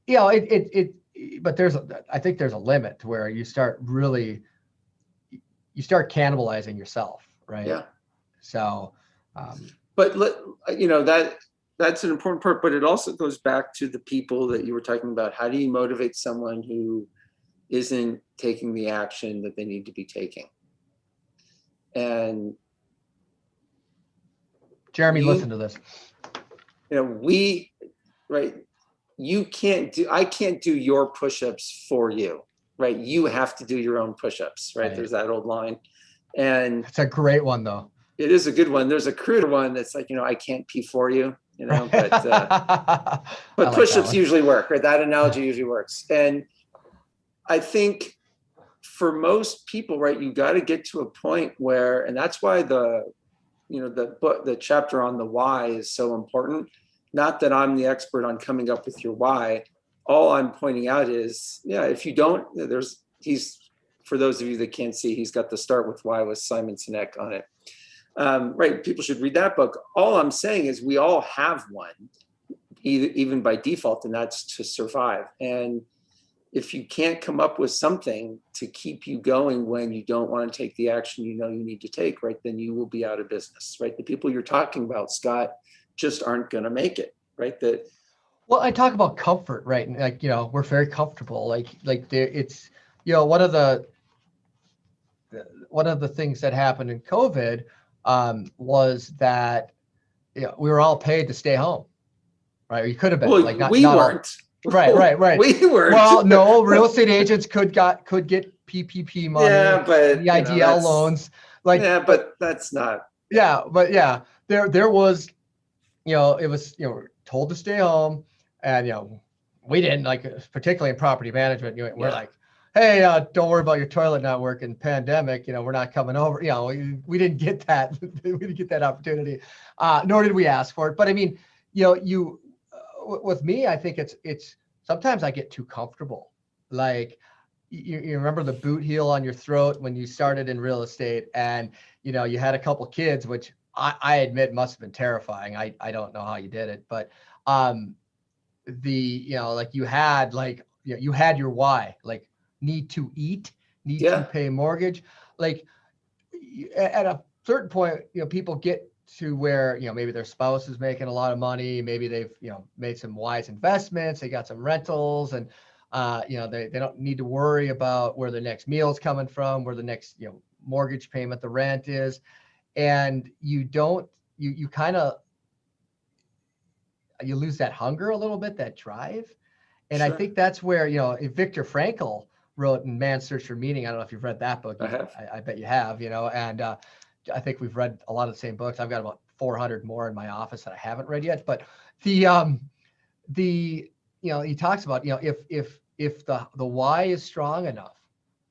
but I think there's a limit to where you start cannibalizing yourself, right? Yeah. So, but that's an important part, but it also goes back to the people that you were talking about. How do you motivate someone who isn't taking the action that they need to be taking? And Jeremy, listen to this. I can't do your push-ups for you, right? You have to do your own push-ups, right? There's that old line. And it's a great one, though. It is a good one. There's a cruder one that's like, I can't pee for you, but like push-ups usually work, right? That analogy usually works. And I think for most people, right, you got to get to a point where, and that's why the chapter on the why is so important. Not that I'm the expert on coming up with your why. All I'm pointing out is, if you don't, for those of you that can't see, he's got the Start With Why with Simon Sinek on it. Right, people should read that book. All I'm saying is we all have one, even by default, and that's to survive. And if you can't come up with something to keep you going when you don't want to take the action you need to take, right, then you will be out of business, right? The people you're talking about, Scott, just aren't going to make it, right? Well, I talk about comfort, right? And like, we're very comfortable. Like it's, one of the things that happened in COVID was that we were all paid to stay home, right? You could have been. Well, like not, we not weren't. All, right. We weren't. Well, no, real estate agents could get PPP money, but the IDL loans. Like, but that's not. Yeah, but there was, it was, told to stay home, and we didn't, like, particularly in property management. We're like, hey, don't worry about your toilet not working. Pandemic, we're not coming over. We didn't get that. We didn't get that opportunity, nor did we ask for it. But I mean, with me, I think it's sometimes I get too comfortable. Like, you remember the boot heel on your throat when you started in real estate, and you had a couple kids, which I admit must have been terrifying. I don't know how you did it, but like you had your why, like need to eat, need to pay mortgage. Like at a certain point, people get to where, maybe their spouse is making a lot of money. Maybe they've, made some wise investments. They got some rentals, and they don't need to worry about where the next meal is coming from, where the next, mortgage payment, the rent is. And you kind of, you lose that hunger a little bit, that drive. And I think that's where, Viktor Frankl wrote in Man's Search for Meaning. I don't know if you've read that book. I have. I bet you have, and I think we've read a lot of the same books. I've got about 400 more in my office that I haven't read yet. But he talks about, if the why is strong enough,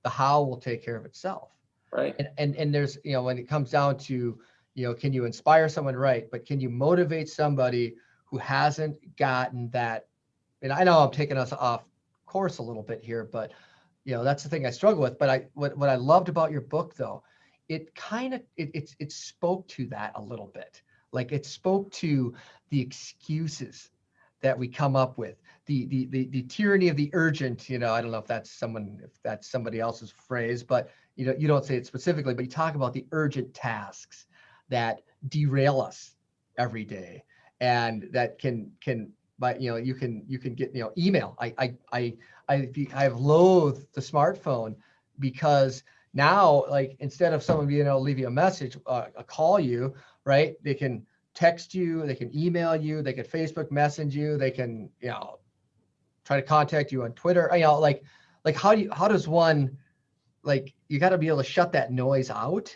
the how will take care of itself. Right. And there's, when it comes down to, can you inspire someone, right? But can you motivate somebody who hasn't gotten that? And I know I'm taking us off course a little bit here, but that's the thing I struggle with. But what I loved about your book, though, it kind of it spoke to that a little bit. Like, it spoke to the excuses that we come up with, the tyranny of the urgent. I don't know if that's somebody else's phrase, but you don't say it specifically, but you talk about the urgent tasks that derail us every day, and that can but you can get email. I've loathed the smartphone, because now, like, instead of someone being able to leave you a message, call you, right? They can text you, they can email you, they can Facebook message you, they can try to contact you on Twitter. Like how does one, like, you got to be able to shut that noise out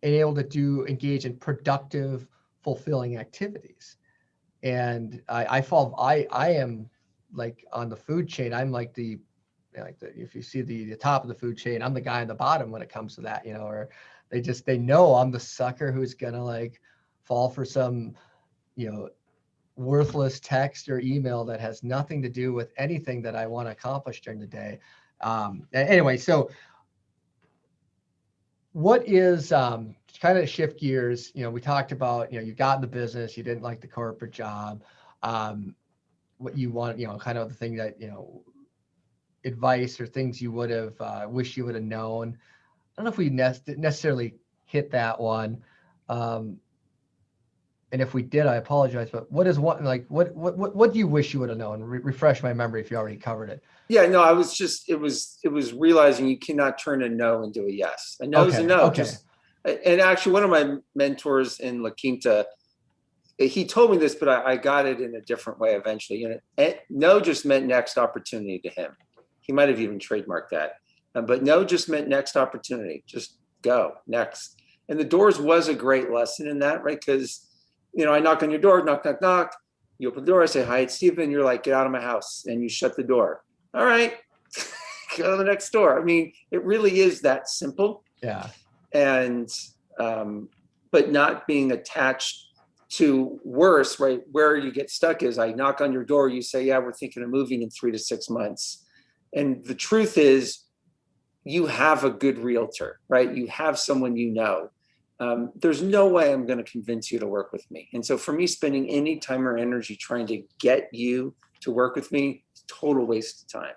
and able to engage in productive, fulfilling activities. And I am like on the food chain. I'm like if you see the top of the food chain, I'm the guy on the bottom when it comes to that, or they know I'm the sucker who's gonna like fall for some, worthless text or email that has nothing to do with anything that I want to accomplish during the day. Anyway, so what is kind of shift gears? We talked about, you got in the business, you didn't like the corporate job. What you want, kind of the thing that, advice or things you would have wish you would have known. I don't know if we necessarily hit that one. And if we did, I apologize, but what is one, like, what do you wish you would have known? Refresh my memory if you already covered it. Yeah, no, it was realizing you cannot turn a no into a yes. A no is a no. Okay. And actually one of my mentors in La Quinta, he told me this, but I got it in a different way eventually. No just meant next opportunity to him. He might have even trademarked that. But no just meant next opportunity. Just go next. And the doors was a great lesson in that, right? Because, I knock on your door, knock, knock, knock. You open the door, I say, hi, it's Stephen. You're like, get out of my house. And you shut the door. All right, go to the next door. I mean, it really is that simple. Yeah. And, but not being attached to worse, right? Where you get stuck is I knock on your door, you say, yeah, we're thinking of moving in 3 to 6 months. And the truth is you have a good realtor, right? You have someone, there's no way I'm going to convince you to work with me. And so for me, spending any time or energy trying to get you to work with me, total waste of time.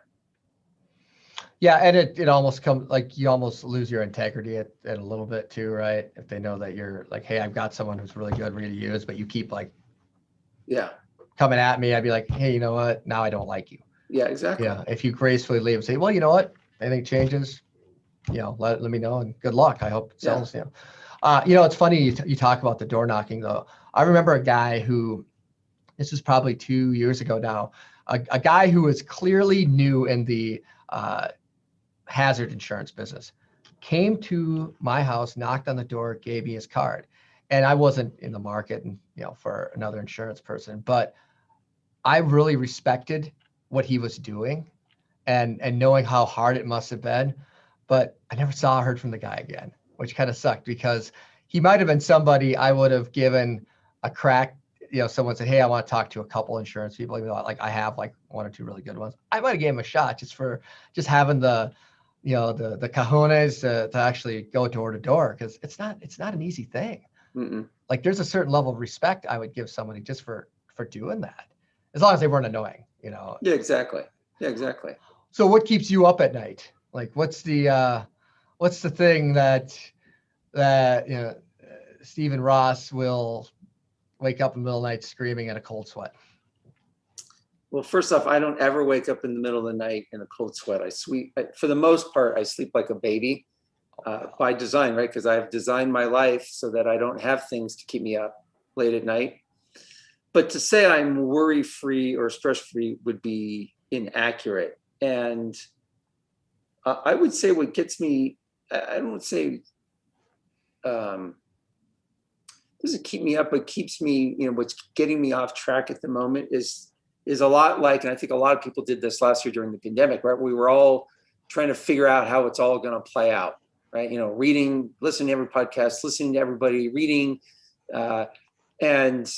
Yeah. And it almost comes like you almost lose your integrity at a little bit too, right? If they know that you're like, hey, I've got someone who's really good, really use, but you keep like, coming at me, I'd be like, hey, you know what? Now I don't like you. Yeah, exactly. Yeah. If you gracefully leave and say, well, you know what? Anything changes, let me know and good luck. I hope it sells. It's funny you talk about the door knocking though. I remember a guy who, this is probably 2 years ago now, a guy who was clearly new in the hazard insurance business, came to my house, knocked on the door, gave me his card. And I wasn't in the market and, for another insurance person, but I really respected what he was doing and knowing how hard it must have been. But I never saw or heard from the guy again, which kind of sucked because he might have been somebody I would have given a crack. Someone said, hey, I want to talk to a couple insurance people. Like I have like 1 or 2 really good ones. I might have gave him a shot just having the cojones to actually go door to door. Cause it's not an easy thing. Mm-mm. Like there's a certain level of respect I would give somebody just for doing that. As long as they weren't annoying, Yeah, exactly. Yeah, exactly. So what keeps you up at night? Like what's the thing that Stephen Ross will wake up in the middle of the night screaming in a cold sweat? Well, first off, I don't ever wake up in the middle of the night in a cold sweat. For the most part, I sleep like a baby by design, right? Because I've designed my life so that I don't have things to keep me up late at night. But to say I'm worry-free or stress-free would be inaccurate. And I would say what gets me, I don't say, doesn't keep me up, but keeps me, what's getting me off track at the moment is a lot like, and I think a lot of people did this last year during the pandemic, right? We were all trying to figure out how it's all going to play out, right? Reading, listening to every podcast, listening to everybody, reading, and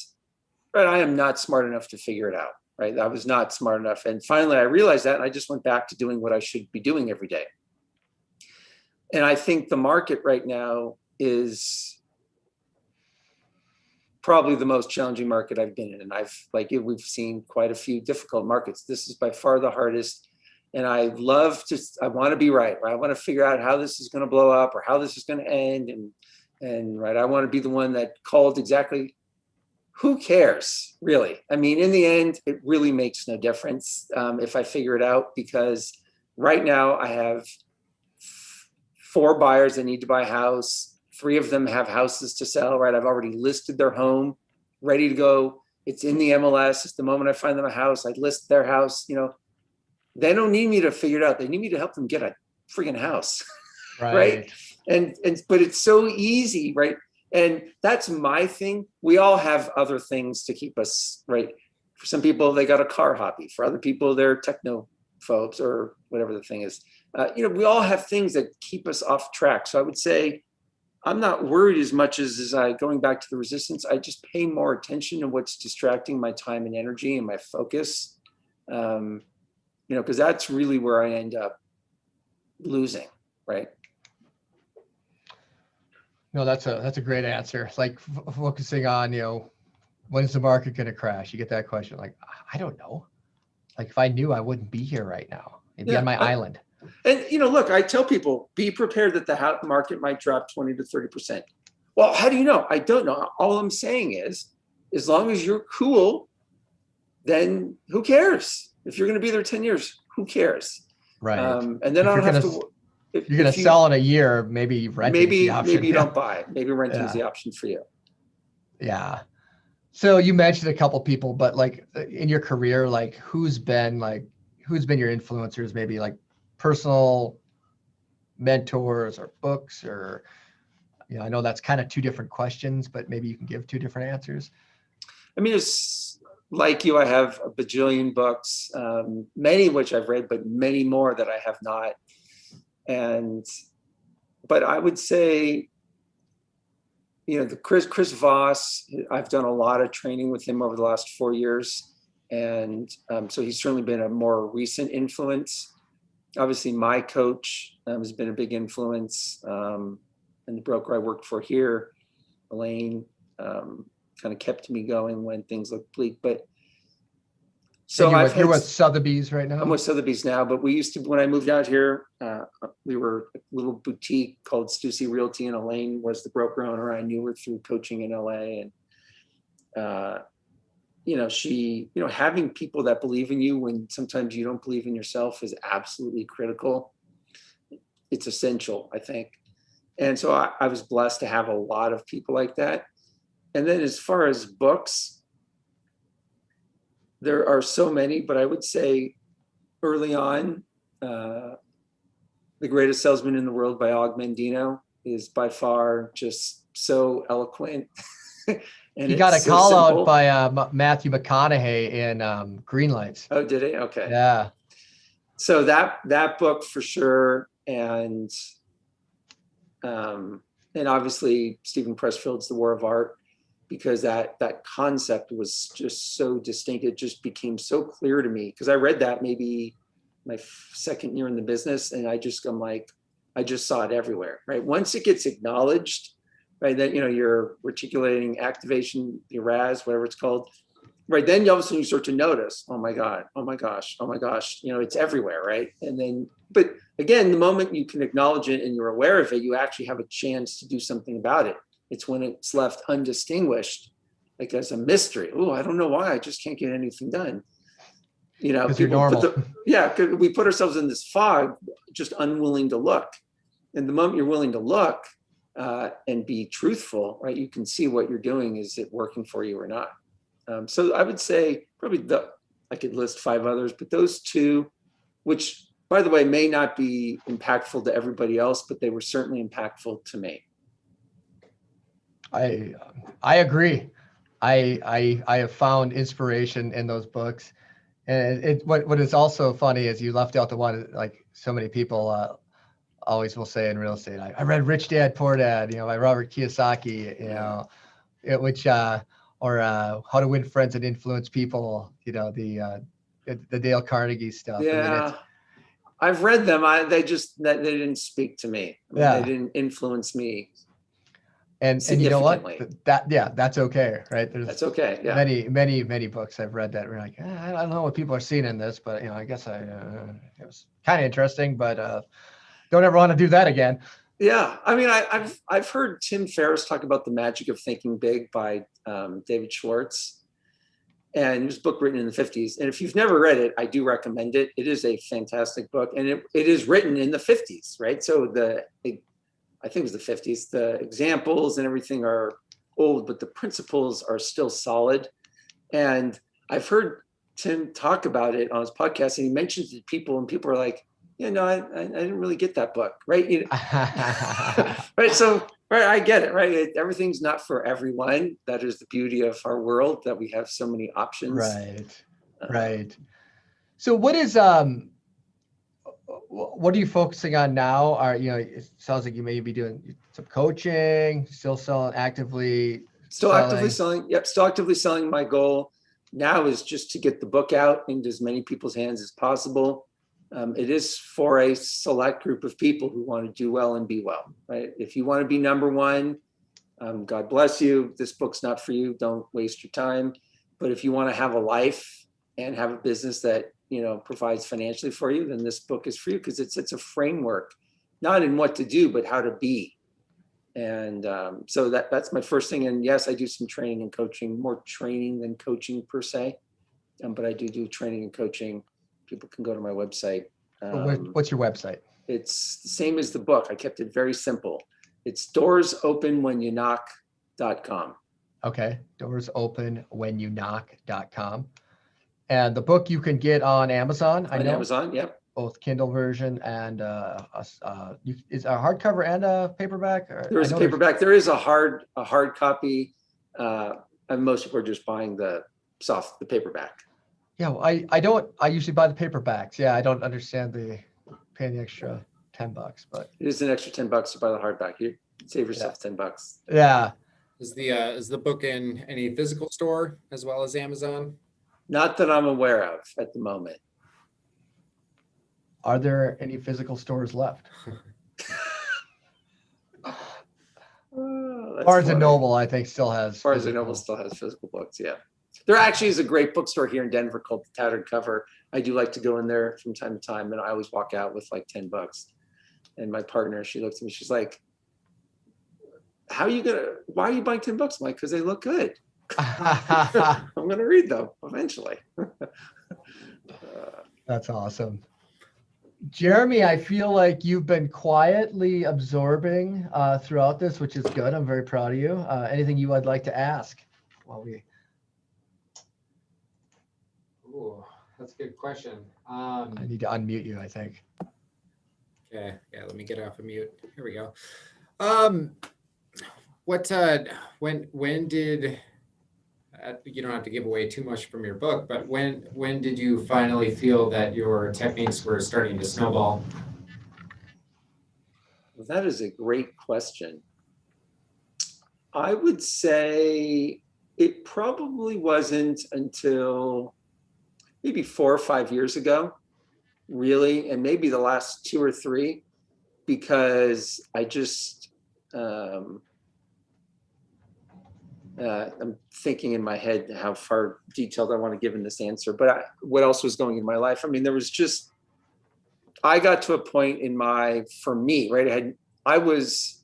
right, I am not smart enough to figure it out, right? I was not smart enough. And finally I realized that, and I just went back to doing what I should be doing every day. And I think the market right now is probably the most challenging market I've been in. And we've seen quite a few difficult markets. This is by far the hardest. And I want to be right? I want to figure out how this is going to blow up or how this is going to end. And right, I want to be the one that called exactly. Who cares, really? I mean, in the end, it really makes no difference if I figure it out, because right now I have 4 buyers that need to buy a house. 3 of them have houses to sell, right? I've already listed their home, ready to go. It's in the MLS. It's the moment I find them a house, I list their house. They don't need me to figure it out. They need me to help them get a freaking house, right? And but it's so easy, right? And that's my thing. We all have other things to keep us right. For some people, they got a car hobby. For other people, they're technophobes or whatever the thing is. We all have things that keep us off track. So I would say I'm not worried as much as I going back to the resistance. I just pay more attention to what's distracting my time and energy and my focus. Because that's really where I end up losing, right? No, that's a great answer. It's like focusing on, when's the market going to crash? You get that question. Like, I don't know. Like if I knew, I wouldn't be here right now. I'd be on my island. And, look, I tell people, be prepared that the market might drop 20 to 30%. Well, how do you know? I don't know. All I'm saying is, as long as you're cool, then who cares? If you're going to be there 10 years, who cares? Right. And then I don't have to. If you're going to sell in a year, maybe renting is the option. Maybe you don't buy it. Maybe renting is the option for you. Yeah. So you mentioned a couple people, but like in your career, like who's been your influencers? Maybe like personal mentors or books, or I know that's kind of two different questions, but maybe you can give two different answers. I mean, it's like you. I have a bajillion books, many of which I've read, but many more that I have not. But I would say, the Chris Voss, I've done a lot of training with him over the last 4 years. And so he's certainly been a more recent influence. Obviously, my coach has been a big influence. And the broker I worked for here, Elaine, kind of kept me going when things looked bleak. But so you're with Sotheby's right now? I'm with Sotheby's now, but we used to, when I moved out here, we were a little boutique called Stussy Realty, and Elaine was the broker owner. I knew her through coaching in LA. And, she, having people that believe in you when sometimes you don't believe in yourself is absolutely critical. It's essential, I think. And so I was blessed to have a lot of people like that. And then as far as books, there are so many, but I would say early on, The Greatest Salesman in the World by Og Mandino is by far just so eloquent. And he got a so call simple. out by Matthew McConaughey in Green Lights. Oh, did he? Okay. Yeah. So that book for sure. And obviously Stephen Pressfield's The War of Art, because that concept was just so distinct. It just became so clear to me, because I read that maybe my second year in the business, and I'm like, I just saw it everywhere, right? Once it gets acknowledged, right, that, you're articulating activation, the RAS, whatever it's called, right? Then all of a sudden you start to notice, oh my God, oh my gosh, oh my gosh, it's everywhere, right? And then, but again, the moment you can acknowledge it and you're aware of it, you actually have a chance to do something about it. It's when it's left undistinguished, like as a mystery. Oh, I don't know why, I just can't get anything done. Because you're normal. We put ourselves in this fog, just unwilling to look. And the moment you're willing to look and be truthful, right, you can see what you're doing. Is it working for you or not? So I would say probably I could list 5 others, but those 2, which by the way, may not be impactful to everybody else, but they were certainly impactful to me. I agree. I have found inspiration in those books, and what is also funny is you left out the one, like so many people always will say in real estate. I read Rich Dad Poor Dad, by Robert Kiyosaki, which or How to Win Friends and Influence People, the Dale Carnegie stuff. Yeah, I've read them. They didn't speak to me. They didn't influence me. And you know what? That's okay, right? That's okay. Yeah. Many books I've read that were like, I don't know what people are seeing in this, but I guess it was kind of interesting, but don't ever want to do that again. Yeah, I mean, I've heard Tim Ferriss talk about The Magic of Thinking Big by David Schwartz, and it was a book written in the 50s. And if you've never read it, I do recommend it. It is a fantastic book, and it is written in the 50s, right? So I think it was the 50s. The examples and everything are old, but the principles are still solid. And I've heard Tim talk about it on his podcast, and he mentions it to people, and people are like, I didn't really get that book, right? Right. So Right, I get it, right? Everything's not for everyone. That is the beauty of our world, that we have so many options. Right. Right. So what are you focusing on now? It sounds like you may be doing some coaching, still selling actively. Still actively selling. Yep, still actively selling. My goal now is just to get the book out into as many people's hands as possible. It is for a select group of people who want to do well and be well, right? If you want to be number one, God bless you. This book's not for you. Don't waste your time. But if you want to have a life and have a business that, provides financially for you, then this book is for you, because it's a framework, not in what to do, but how to be. And so that's my first thing. And yes, I do some training and coaching, more training than coaching per se. But I do training and coaching. People can go to my website. What's your website? It's the same as the book. I kept it very simple. It's doorsopenwhenyouKnock.com. Okay. DoorsopenwhenyouKnock.com. And the book you can get on Amazon. On Amazon, yep. Both Kindle version and is a hardcover and a paperback? There is a paperback. There is a hard copy. And most people are just buying the paperback. Yeah, well, I usually buy the paperbacks. Yeah, I don't understand paying the extra $10, but it is an extra $10 to buy the hardback. You save yourself $10. Yeah. Is the book in any physical store as well as Amazon? Not that I'm aware of at the moment. Are there any physical stores left? Barnes and Noble, I think, still has. Barnes and Noble still has physical books. Yeah. There actually is a great bookstore here in Denver called The Tattered Cover. I do like to go in there from time to time, and I always walk out with like $10. And my partner, she looks at me, she's like, why are you buying $10? I'm like, because they look good. I'm going to read them eventually. That's awesome. Jeremy, I feel like you've been quietly absorbing throughout this, which is good. I'm very proud of you. Anything you would like to ask while we... Ooh, that's a good question. I need to unmute you, I think. Okay, yeah, let me get off of mute. Here we go. When did you don't have to give away too much from your book, but when did you finally feel that your techniques were starting to snowball? Well, that is a great question. I would say it probably wasn't until maybe 4 or 5 years ago, really, and maybe the last 2 or 3, because I just, I'm thinking in my head how far detailed I want to give in this answer, but what else was going in my life? I mean, I got to a point for me, right? I was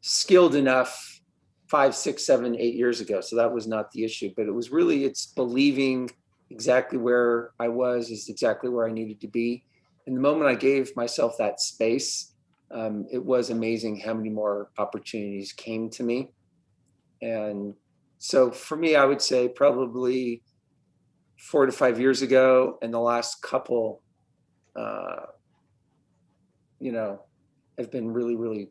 skilled enough 5, 6, 7, 8 years ago. So that was not the issue, but it's believing exactly where I was is exactly where I needed to be. And the moment I gave myself that space, it was amazing how many more opportunities came to me. And so for me, I would say probably 4 to 5 years ago, and the last couple, have been really, really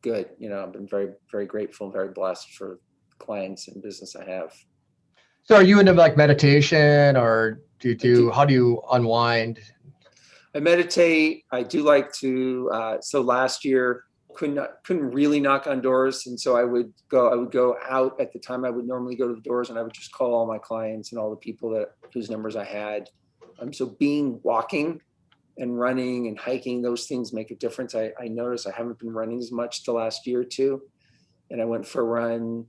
good. I've been very, very grateful and very blessed for clients and business I have. So are you into like meditation, or how do you unwind? I meditate. I do like to, so last year, couldn't really knock on doors, and so I would go out at the time I would normally go to the doors, and I would just call all my clients and all the people whose numbers I had. So walking and running and hiking, those things make a difference. I noticed I haven't been running as much the last year or two, and I went for a run.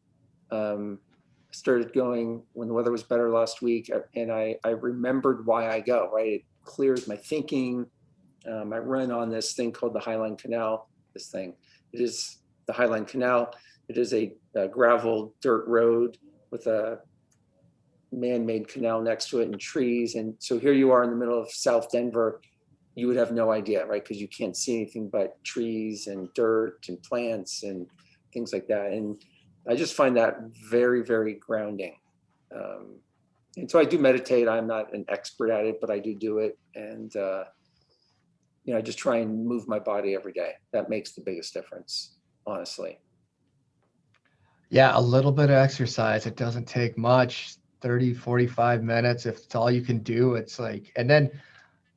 Started going when the weather was better last week, and I remembered why I go, right? It clears my thinking. I run on this thing called the Highline Canal. It is the Highline Canal. It is a gravel dirt road with a man-made canal next to it and trees. And so here you are in the middle of South Denver. You would have no idea, right? Because you can't see anything but trees and dirt and plants and things like that. And I just find that very, very grounding. And so I do meditate. I'm not an expert at it, but I do it. And I just try and move my body every day. That makes the biggest difference. honestly. Yeah, a little bit of exercise. It doesn't take much, 30, 45 minutes. If it's all you can do, it's like, and then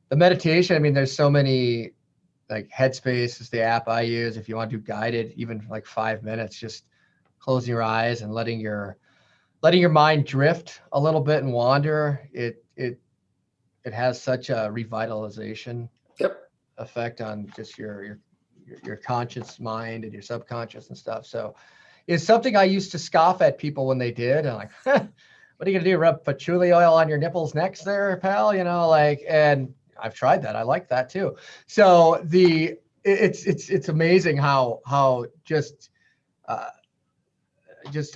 the meditation, I mean, there's so many, like Headspace is the app I use. If you want to do guided, even for like 5 minutes, just closing your eyes and letting your mind drift a little bit and wander. It has such a revitalization Yep. effect on just your conscious mind and your subconscious and stuff. So it's something I used to scoff at people when they did. And like, what are you gonna do? Rub patchouli oil on your nipples next there, pal? You know, like, and I've tried that. I like that too. So it's amazing how just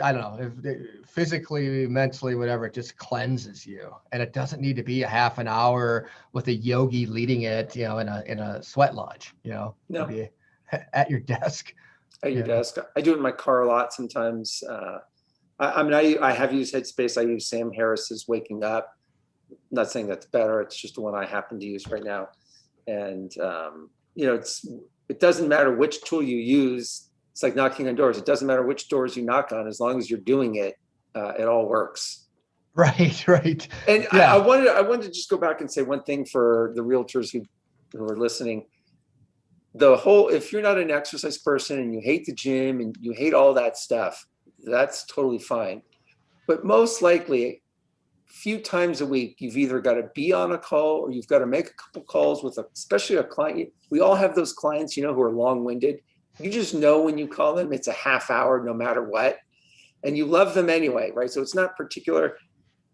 I don't know, if physically, mentally, whatever, it just cleanses you. And it doesn't need to be a half an hour with a yogi leading it, you know, in a sweat lodge, you know. No. Maybe at your desk. At your desk. I do it in my car a lot sometimes. I mean, I have used Headspace. I use Sam Harris's Waking Up. I'm not saying that's better. It's just the one I happen to use right now. And, you know, it doesn't matter which tool you use. It's like knocking on doors. It doesn't matter which doors you knock on, as long as you're doing it, it all works. Right, right. And yeah. I wanted to just go back and say one thing for the realtors who are listening. If you're not an exercise person and you hate the gym and you hate all that stuff, that's totally fine. But most likely, a few times a week, you've either got to be on a call or you've got to make a couple calls with especially a client. We all have those clients, you know, who are long-winded. You just know when you call them, it's a half hour, no matter what. And you love them anyway, right? So it's not particular.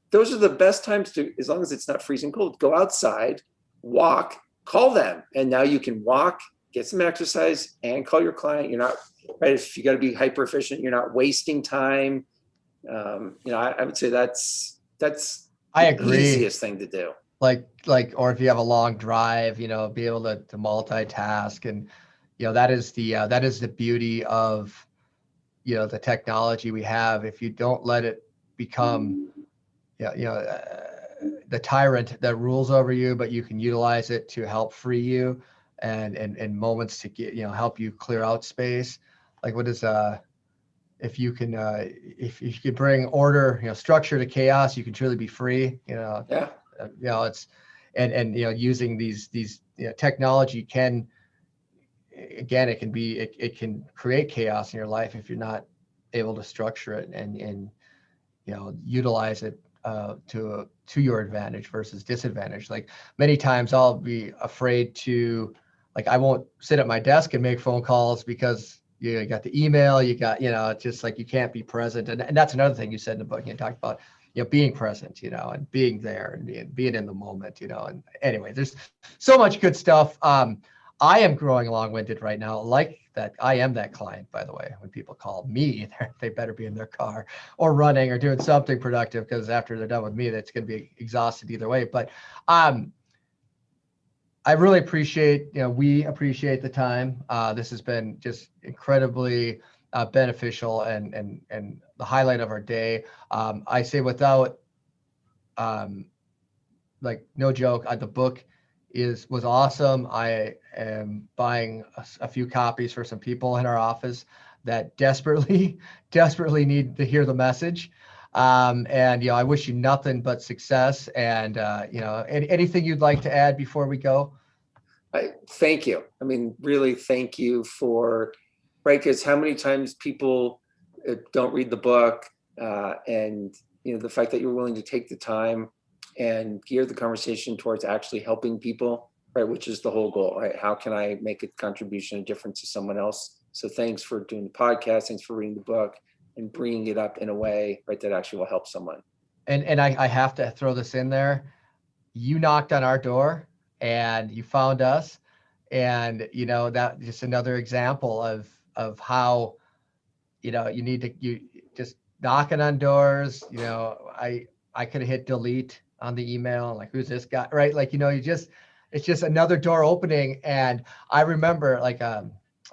Those are the best times to, as long as it's not freezing cold, go outside, walk, call them. And now you can walk, get some exercise, and call your client. You're not, right? If you got to be hyper efficient, you're not wasting time. You know, I would say that's I the agree. easiest thing to do. Like, or if you have a long drive, you know, be able to multitask. And, you know, that is the beauty of, you know, the technology we have. If you don't let it become, the tyrant that rules over you, but you can utilize it to help free you and moments to get, you know, help you clear out space. Like what is, if you can bring order, you know, structure to chaos, you can truly be free, you know. Yeah. You know, it's, and, you know, using these, you know, technology can, again, it can create chaos in your life if you're not able to structure it and you know, utilize it to your advantage versus disadvantage. Like many times I'll be afraid to, like, I won't sit at my desk and make phone calls because you got the email, you got, you know, it's just like you can't be present. And that's another thing you said in the book. You talked about, you know, being present, you know, and being there and being in the moment, you know. And anyway, there's so much good stuff. I am growing long-winded right now. Like that, I am that client, by the way. When people call me, they better be in their car or running or doing something productive, because after they're done with me, that's going to be exhausted either way. But I really appreciate, you know, we appreciate the time. This has been just incredibly beneficial and the highlight of our day. I say without, like, no joke, the book was awesome. I am buying a few copies for some people in our office that desperately need to hear the message. And, you know, I wish you nothing but success. And, you know, anything you'd like to add before we go? Thank you. I mean, really, thank you for, right? Because how many times people don't read the book, and, you know, the fact that you're willing to take the time and gear the conversation towards actually helping people, right? Which is the whole goal, right? How can I make a contribution, a difference to someone else? So thanks for doing the podcast. Thanks for reading the book and bringing it up in a way, right, that actually will help someone. And I have to throw this in there. You knocked on our door and you found us. And, you know, that just another example of how, you know, you just knocking on doors. You know, I could have hit delete on the email, like, who's this guy, right? Like, you know, it's just another door opening. And I remember, like,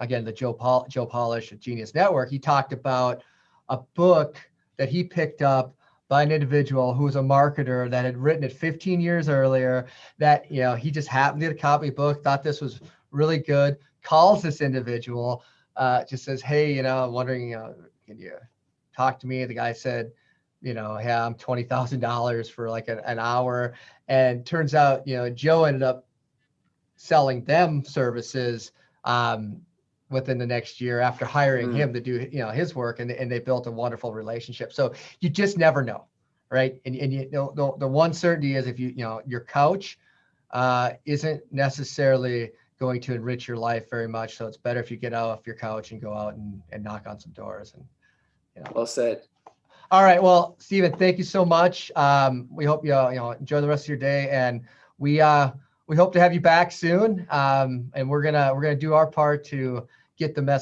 again, the Joe Polish at Genius Network, he talked about a book that he picked up by an individual who was a marketer that had written it 15 years earlier, that, you know, he just happened to get a copy book, thought this was really good, calls this individual. just says, hey, I'm wondering, can you talk to me? The guy said, hey, I'm $20,000 for like an hour. And turns out, Joe ended up selling them services within the next year after hiring him to do, his work, and they built a wonderful relationship. So you just never know, right? And the one certainty is if your couch isn't necessarily going to enrich your life very much. So it's better if you get out of your couch and go out and knock on some doors. And Well said. All right. Well, Stephen, thank you so much. We hope you enjoy the rest of your day, and we hope to have you back soon. And we're gonna do our part to get the message